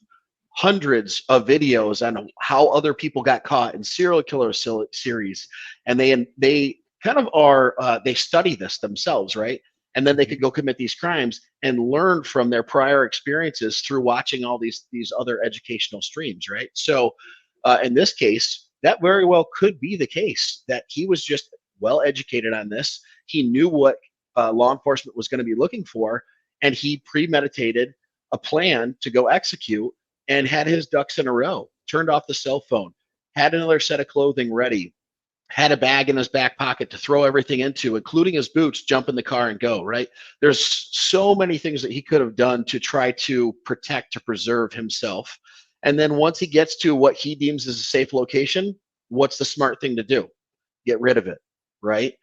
hundreds of videos on how other people got caught in serial killer series, and they kind of are they study this themselves, right? And then they could go commit these crimes and learn from their prior experiences through watching all these other educational streams, right? So in this case, that very well could be the case, that he was just well educated on this. He knew what law enforcement was going to be looking for, and he premeditated a plan to go execute and had his ducks in a row, turned off the cell phone, had another set of clothing ready, had a bag in his back pocket to throw everything into, including his boots, jump in the car and go, right? There's so many things that he could have done to try to protect, to preserve himself. And then once he gets to what he deems as a safe location, what's the smart thing to do? Get rid of it, right?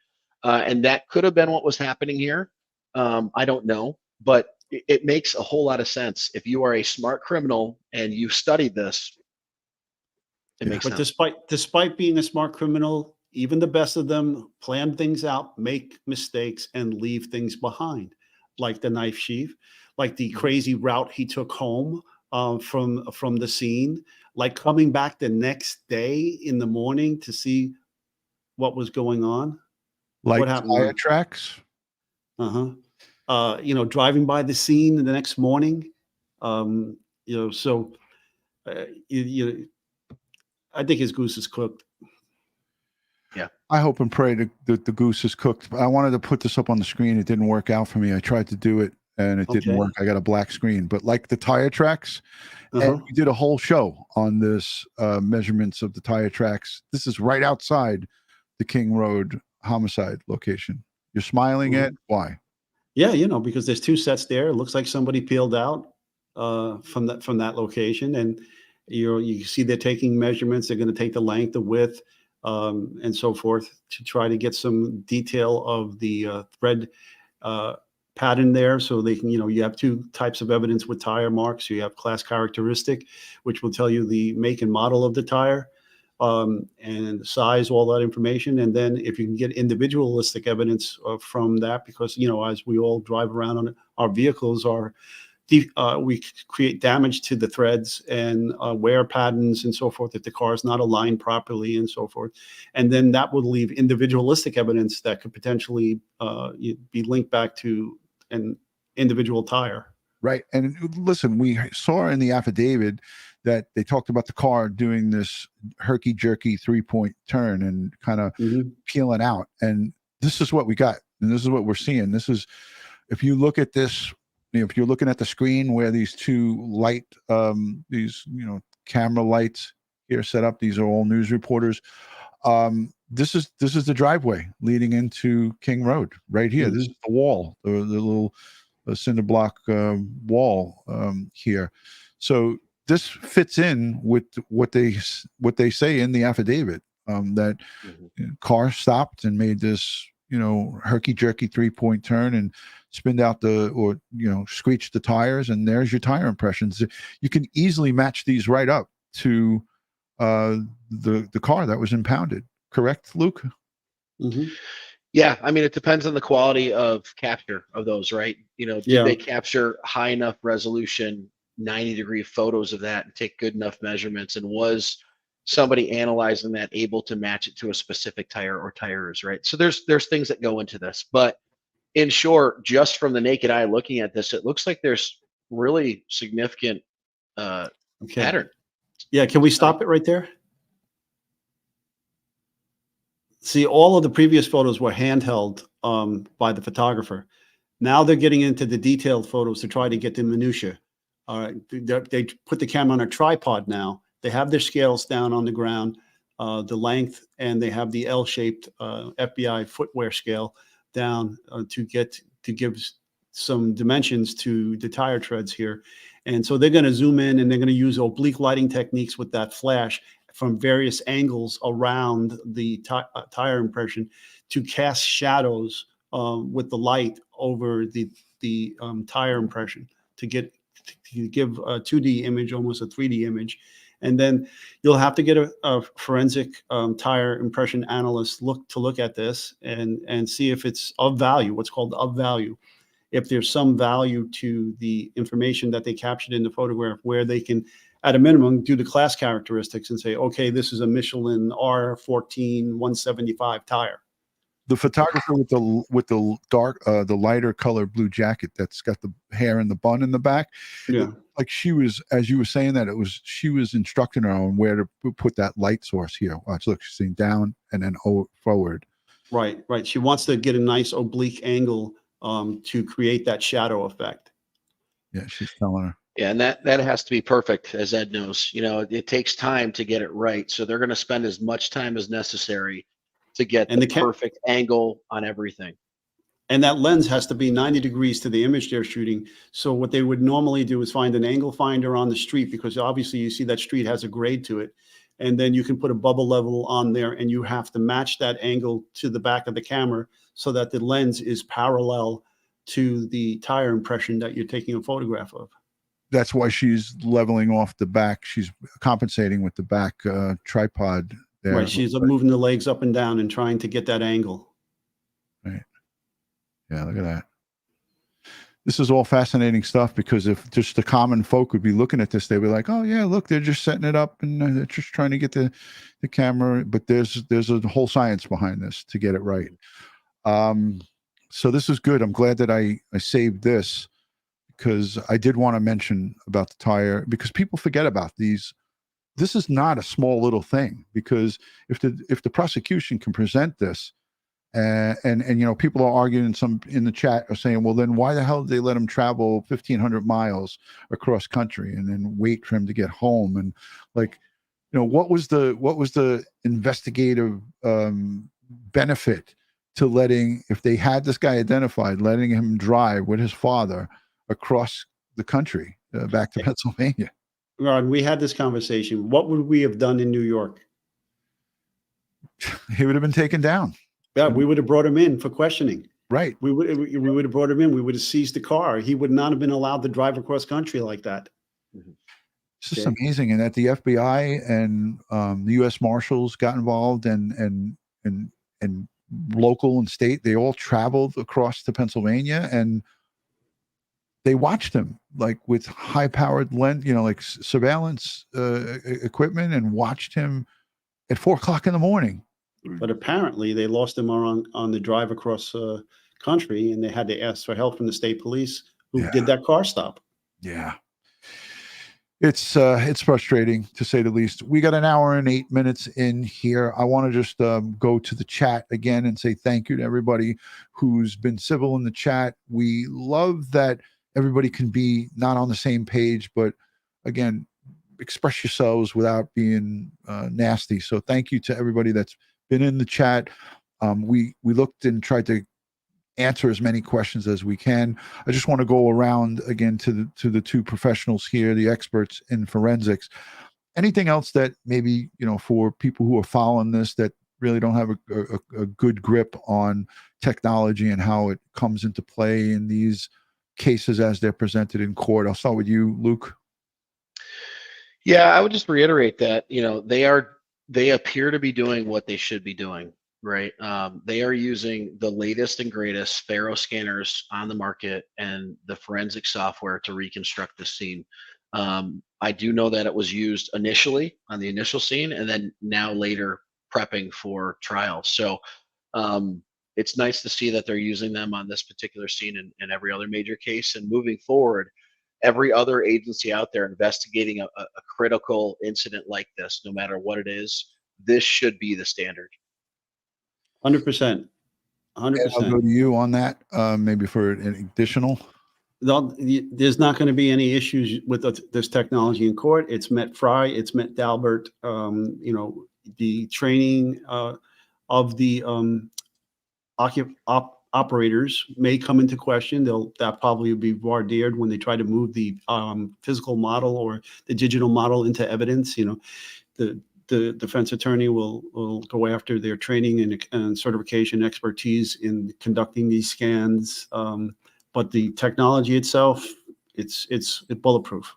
And that could have been what was happening here. I don't know, but it makes a whole lot of sense. If you are a smart criminal and you've studied this, it makes But sense. despite being a smart criminal, even the best of them plan things out, make mistakes, and leave things behind, like the knife sheath, like the crazy route he took home from the scene, like coming back the next day in the morning to see what was going on. Like What happened? tire tracks. Driving by the scene the next morning. So I think his goose is cooked. Yeah. I hope and pray that the goose is cooked. I wanted to put this up on the screen. It didn't work out for me. I tried to do it and it didn't Okay. work. I got a black screen, but like the tire tracks, and we did a whole show on this measurements of the tire tracks. This is right outside the King Road homicide location. You're smiling at why? Yeah, because there's two sets there. It looks like somebody peeled out from that location, and you see they're taking measurements. They're going to take the length, the width, and so forth to try to get some detail of the thread pattern there. So they can, you have two types of evidence with tire marks. You have class characteristic, which will tell you the make and model of the tire, and the size, all that information. And then if you can get individualistic evidence from that, because, as we all drive around on our vehicles, we create damage to the threads and wear patterns and so forth if the car is not aligned properly and so forth. And then that would leave individualistic evidence that could potentially be linked back to an individual tire. Right. And listen, we saw in the affidavit that they talked about the car doing this herky-jerky 3-point turn and kind of peeling out. And this is what we got. And this is what we're seeing. This is, if you look at this, if you're looking at the screen where these two light, camera lights here set up, these are all news reporters. This is the driveway leading into King Road right here. This is the wall, the little cinder block wall here. So this fits in with what they say in the affidavit, that car stopped and made this herky-jerky 3-point turn and spinned out screeched the tires, and there's your tire impressions. You can easily match these right up to the car that was impounded. Correct, Luke? Yeah, I mean, it depends on the quality of capture of those, right? Did they capture high enough resolution, 90-degree photos of that and take good enough measurements? And was somebody analyzing that able to match it to a specific tire or tires, right? So there's things that go into this. But in short, just from the naked eye looking at this, it looks like there's really significant pattern. Yeah, can we stop it right there? See, all of the previous photos were handheld by the photographer. Now they're getting into the detailed photos to try to get the minutia. They put the camera on a tripod now. They have their scales down on the ground, the length, and they have the L-shaped FBI footwear scale down to give some dimensions to the tire treads here. And so they're going to zoom in and they're going to use oblique lighting techniques with that flash from various angles around the tire impression to cast shadows with the light over the tire impression to give a 2D image, almost a 3D image. And then you'll have to get a forensic tire impression analyst to look at this and see if it's of value, what's called of value. If there's some value to the information that they captured in the photograph, where they can, at a minimum, do the class characteristics and say, okay, this is a Michelin R14 175 tire. The photographer with the dark, the lighter color blue jacket that's got the hair and the bun in the back. Yeah. Like she was, as you were saying that, she was instructing her on where to put that light source here. Watch, look, she's saying down and then forward. Right. She wants to get a nice oblique angle to create that shadow effect. Yeah, she's telling her. Yeah, and that has to be perfect, as Ed knows. You know, it takes time to get it right. So they're going to spend as much time as necessary to get the perfect angle on everything. And that lens has to be 90 degrees to the image they're shooting. So what they would normally do is find an angle finder on the street, because obviously you see that street has a grade to it. And then you can put a bubble level on there and you have to match that angle to the back of the camera so that the lens is parallel to the tire impression that you're taking a photograph of. That's why she's leveling off the back. She's compensating with the back tripod there. Right. She's moving the legs up and down and trying to get that angle. Right. Yeah, look at that. This is all fascinating stuff, because if just the common folk would be looking at this, they'd be like, oh yeah, look, they're just setting it up and they're just trying to get the camera. But there's a whole science behind this to get it right. So this is good. I'm glad that I saved this, because I did want to mention about the tire, because people forget about these. This is not a small little thing, because if the prosecution can present this, and you know, people are arguing, in the chat are saying, well, then why the hell did they let him travel 1,500 miles across country and then wait for him to get home? And like, you know, what was the investigative benefit to letting, if they had this guy identified, letting him drive with his father across the country back to Pennsylvania? Rod, we had this conversation. What would we have done in New York? He would have been taken down. Yeah, we would have brought him in for questioning. Right. We would have brought him in. We would have seized the car. He would not have been allowed to drive across country like that. It's just amazing. And that the FBI and the U.S. Marshals got involved, and local and state, they all traveled across to Pennsylvania, and they watched him, like with high-powered lens, you know, like surveillance equipment, and watched him at 4 o'clock in the morning. But apparently they lost him on the drive across country, and they had to ask for help from the state police who did that car stop. Yeah. It's frustrating, to say the least. We got an hour and 8 minutes in here. I want to just go to the chat again and say thank you to everybody who's been civil in the chat. We love that everybody can be not on the same page, but again, express yourselves without being nasty. So thank you to everybody that's been in the chat. We looked and tried to answer as many questions as we can. I just want to go around again to the two professionals here, the experts in forensics. Anything else that maybe, you know, for people who are following this that really don't have a good grip on technology and how it comes into play in these cases as they're presented in court? I'll start with you, Luke. Yeah, I would just reiterate that, you know, they appear to be doing what they should be doing, right? They are using the latest and greatest Faro scanners on the market and the forensic software to reconstruct the scene. I do know that it was used initially on the initial scene, and then now later prepping for trial. So it's nice to see that they're using them on this particular scene and every other major case. And moving forward, every other agency out there investigating a critical incident like this, no matter what it is, this should be the standard. 100%. And I'll 100%. go to you on that, maybe for an additional. There's not going to be any issues with this technology in court. It's met Fry, it's met Dalbert. The training of the operators may come into question. That probably will be voir-dired when they try to move the physical model or the digital model into evidence. The defense attorney will go after their training and certification expertise in conducting these scans. But the technology itself, it's bulletproof.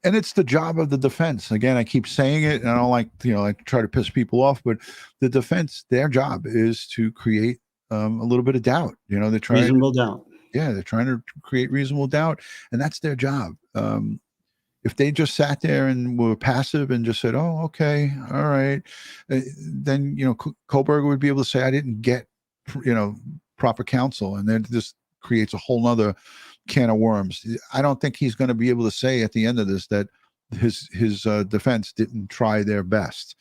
And it's the job of the defense. Again, I keep saying it, and I don't like, I try to piss people off, but the defense, their job is to create a little bit of doubt. They're trying Reasonable doubt. Yeah, they're trying to create reasonable doubt, and that's their job. If they just sat there and were passive and just said, "Oh, okay, all right," then Kohberger would be able to say, "I didn't get, proper counsel," and then this creates a whole nother can of worms. I don't think he's going to be able to say at the end of this that his defense didn't try their best.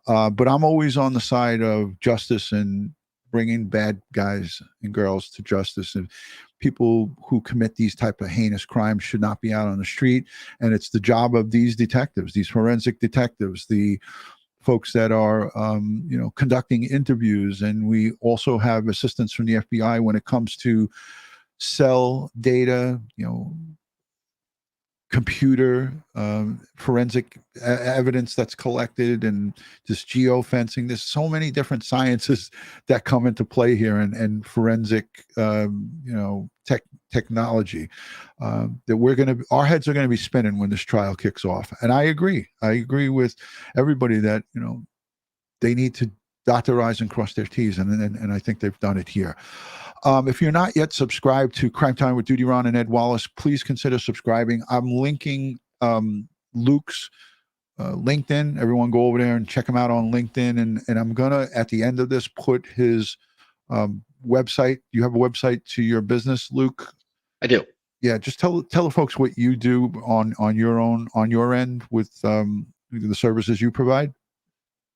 But I'm always on the side of justice and bringing bad guys and girls to justice. And people who commit these type of heinous crimes should not be out on the street. And it's the job of these detectives, these forensic detectives, the folks that are, conducting interviews. And we also have assistance from the FBI when it comes to cell data, computer forensic evidence that's collected, and this geofencing. There's so many different sciences that come into play here, and forensic technology that our heads are going to be spinning when this trial kicks off. And I agree with everybody that they need to dot their I's and cross their T's, and I think they've done it here. If you're not yet subscribed to Crime Time with DutyRon and Ed Wallace, please consider subscribing. I'm linking Luke's LinkedIn. Everyone go over there and check him out on LinkedIn. And I'm going to, at the end of this, put his website. You have a website to your business, Luke? I do. Yeah, just tell the folks what you do on your end with the services you provide.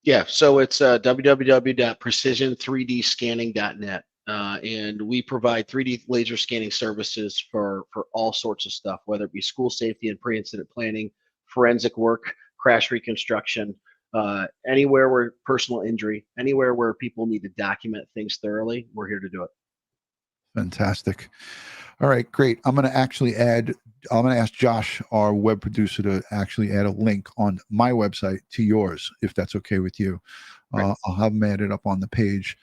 Yeah, so it's www.precision3dscanning.net. And we provide 3D laser scanning services for all sorts of stuff, whether it be school safety and pre-incident planning, forensic work, crash reconstruction, anywhere where personal injury, anywhere where people need to document things thoroughly, we're here to do it. Fantastic. All right, great. I'm going to ask Josh, our web producer, to actually add a link on my website to yours, if that's okay with you. Right. I'll have them added up on the page.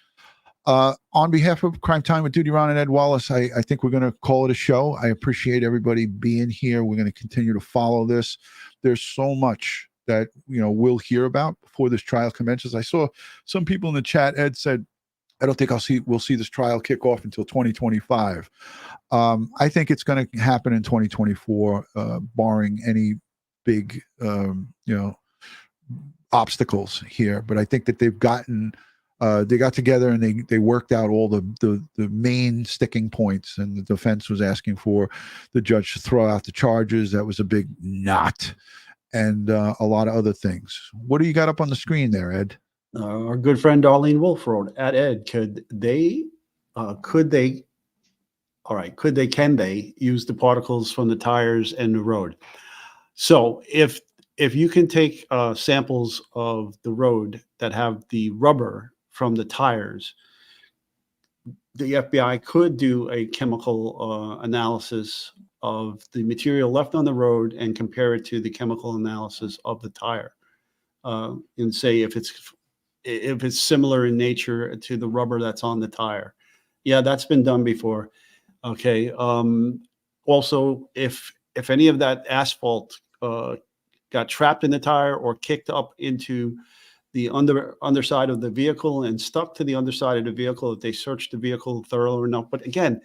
On behalf of Crime Time with DutyRon and Ed Wallace, I think we're going to call it a show. I appreciate everybody being here. We're going to continue to follow this. There's so much that we'll hear about before this trial commences. I saw some people in the chat. Ed said, "I don't think we'll see this trial kick off until 2025." I think it's going to happen in 2024, barring any big obstacles here. But I think that they got together and they worked out all the main sticking points, and the defense was asking for the judge to throw out the charges. That was a big not, and a lot of other things. What do you got up on the screen there, Ed? Our good friend Darlene Wolf wrote, at Ed, can they use the particles from the tires and the road? So if you can take samples of the road that have the rubber from the tires, the FBI could do a chemical analysis of the material left on the road and compare it to the chemical analysis of the tire, and say if it's similar in nature to the rubber that's on the tire. Yeah, that's been done before. Okay. Also, if any of that asphalt got trapped in the tire or kicked up into the underside of the vehicle and stuck to the underside of the vehicle, if they searched the vehicle thoroughly enough. But again,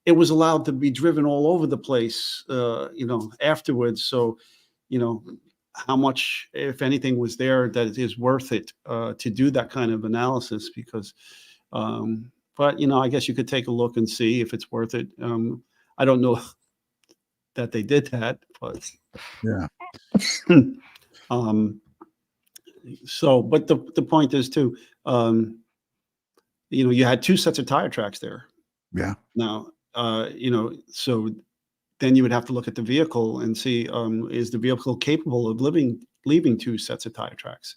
it was allowed to be driven all over the place, afterwards. So, how much, if anything, was there that it is worth it to do that kind of analysis? Because, but I guess you could take a look and see if it's worth it. I don't know that they did that, but yeah. So, but the point is too, you had two sets of tire tracks there. Yeah. Now, so then you would have to look at the vehicle and see, is the vehicle capable of leaving two sets of tire tracks?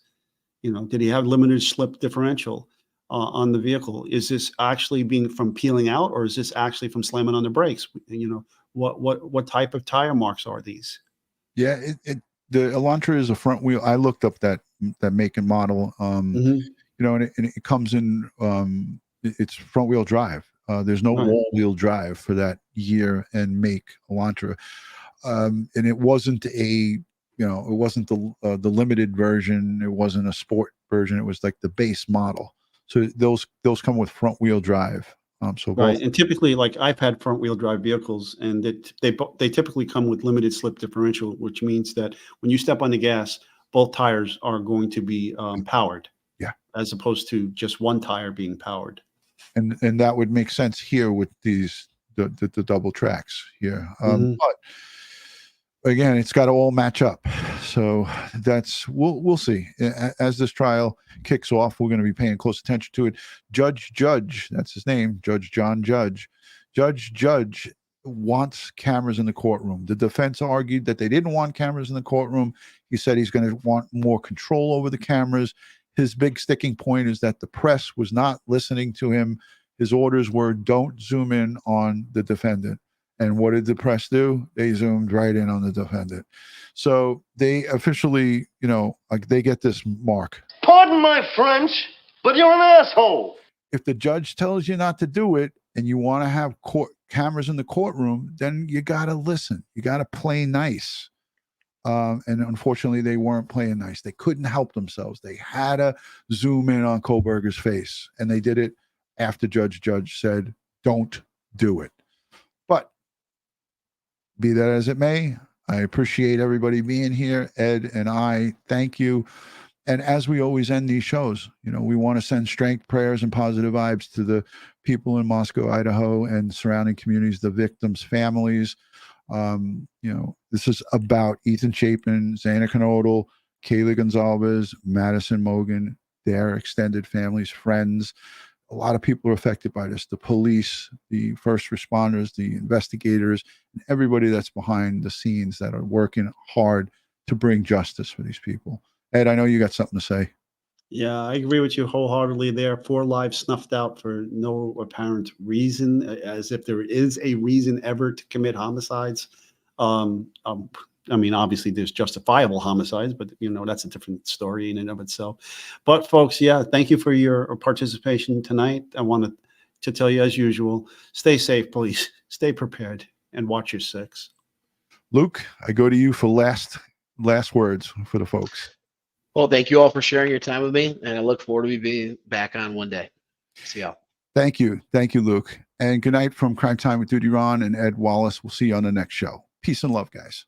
Did he have limited slip differential on the vehicle? Is this actually being from peeling out, or is this actually from slamming on the brakes? What type of tire marks are these? Yeah, the Elantra is a front wheel. I looked up that make and model. Mhm. And it comes in. It's front wheel drive. There's no Right. all wheel drive for that year and make Elantra, and it wasn't it wasn't the limited version. It wasn't a sport version. It was like the base model. So those come with front wheel drive. So Right, both, and typically, like I've had front wheel drive vehicles, and they typically come with limited slip differential, which means that when you step on the gas, both tires are going to be powered. Yeah. As opposed to just one tire being powered. and that would make sense here with these the double tracks here. Mhm. But again, it's got to all match up. So we'll see. As this trial kicks off, we're going to be paying close attention to it. Judge, that's his name, Judge John Judge. Judge wants cameras in the courtroom. The defense argued that they didn't want cameras in the courtroom. He said he's going to want more control over the cameras. His big sticking point is that the press was not listening to him. His orders were, don't zoom in on the defendant. And what did the press do? They zoomed right in on the defendant. So they officially, they get this mark. Pardon my French, but you're an asshole. If the judge tells you not to do it and you want to have cameras in the courtroom, then you got to listen. You got to play nice. And unfortunately, they weren't playing nice. They couldn't help themselves. They had to zoom in on Kohberger's face, and they did it after Judge said, don't do it. But be that as it may, I appreciate everybody being here. Ed and I thank you. And as we always end these shows, we want to send strength, prayers, and positive vibes to the people in Moscow, Idaho, and surrounding communities, the victims' families. This is about Ethan Chapin, Xana Knodel, Kayla Gonzalez, Madison Mogan, their extended families, friends. A lot of people are affected by this. The police, the first responders, the investigators, and everybody that's behind the scenes that are working hard to bring justice for these people. Ed, I know you got something to say. Yeah, I agree with you wholeheartedly there. 4 lives snuffed out for no apparent reason, as if there is a reason ever to commit homicides. Obviously there's justifiable homicides, but that's a different story in and of itself. But folks, yeah, thank you for your participation tonight. I wanted to tell you, as usual, stay safe, please. Stay prepared and watch your 6. Luke, I go to you for last words for the folks. Well, thank you all for sharing your time with me, and I look forward to being back on one day. See y'all. Thank you, Luke. And good night from Crime Time with DutyRon and Ed Wallace. We'll see you on the next show. Peace and love, guys.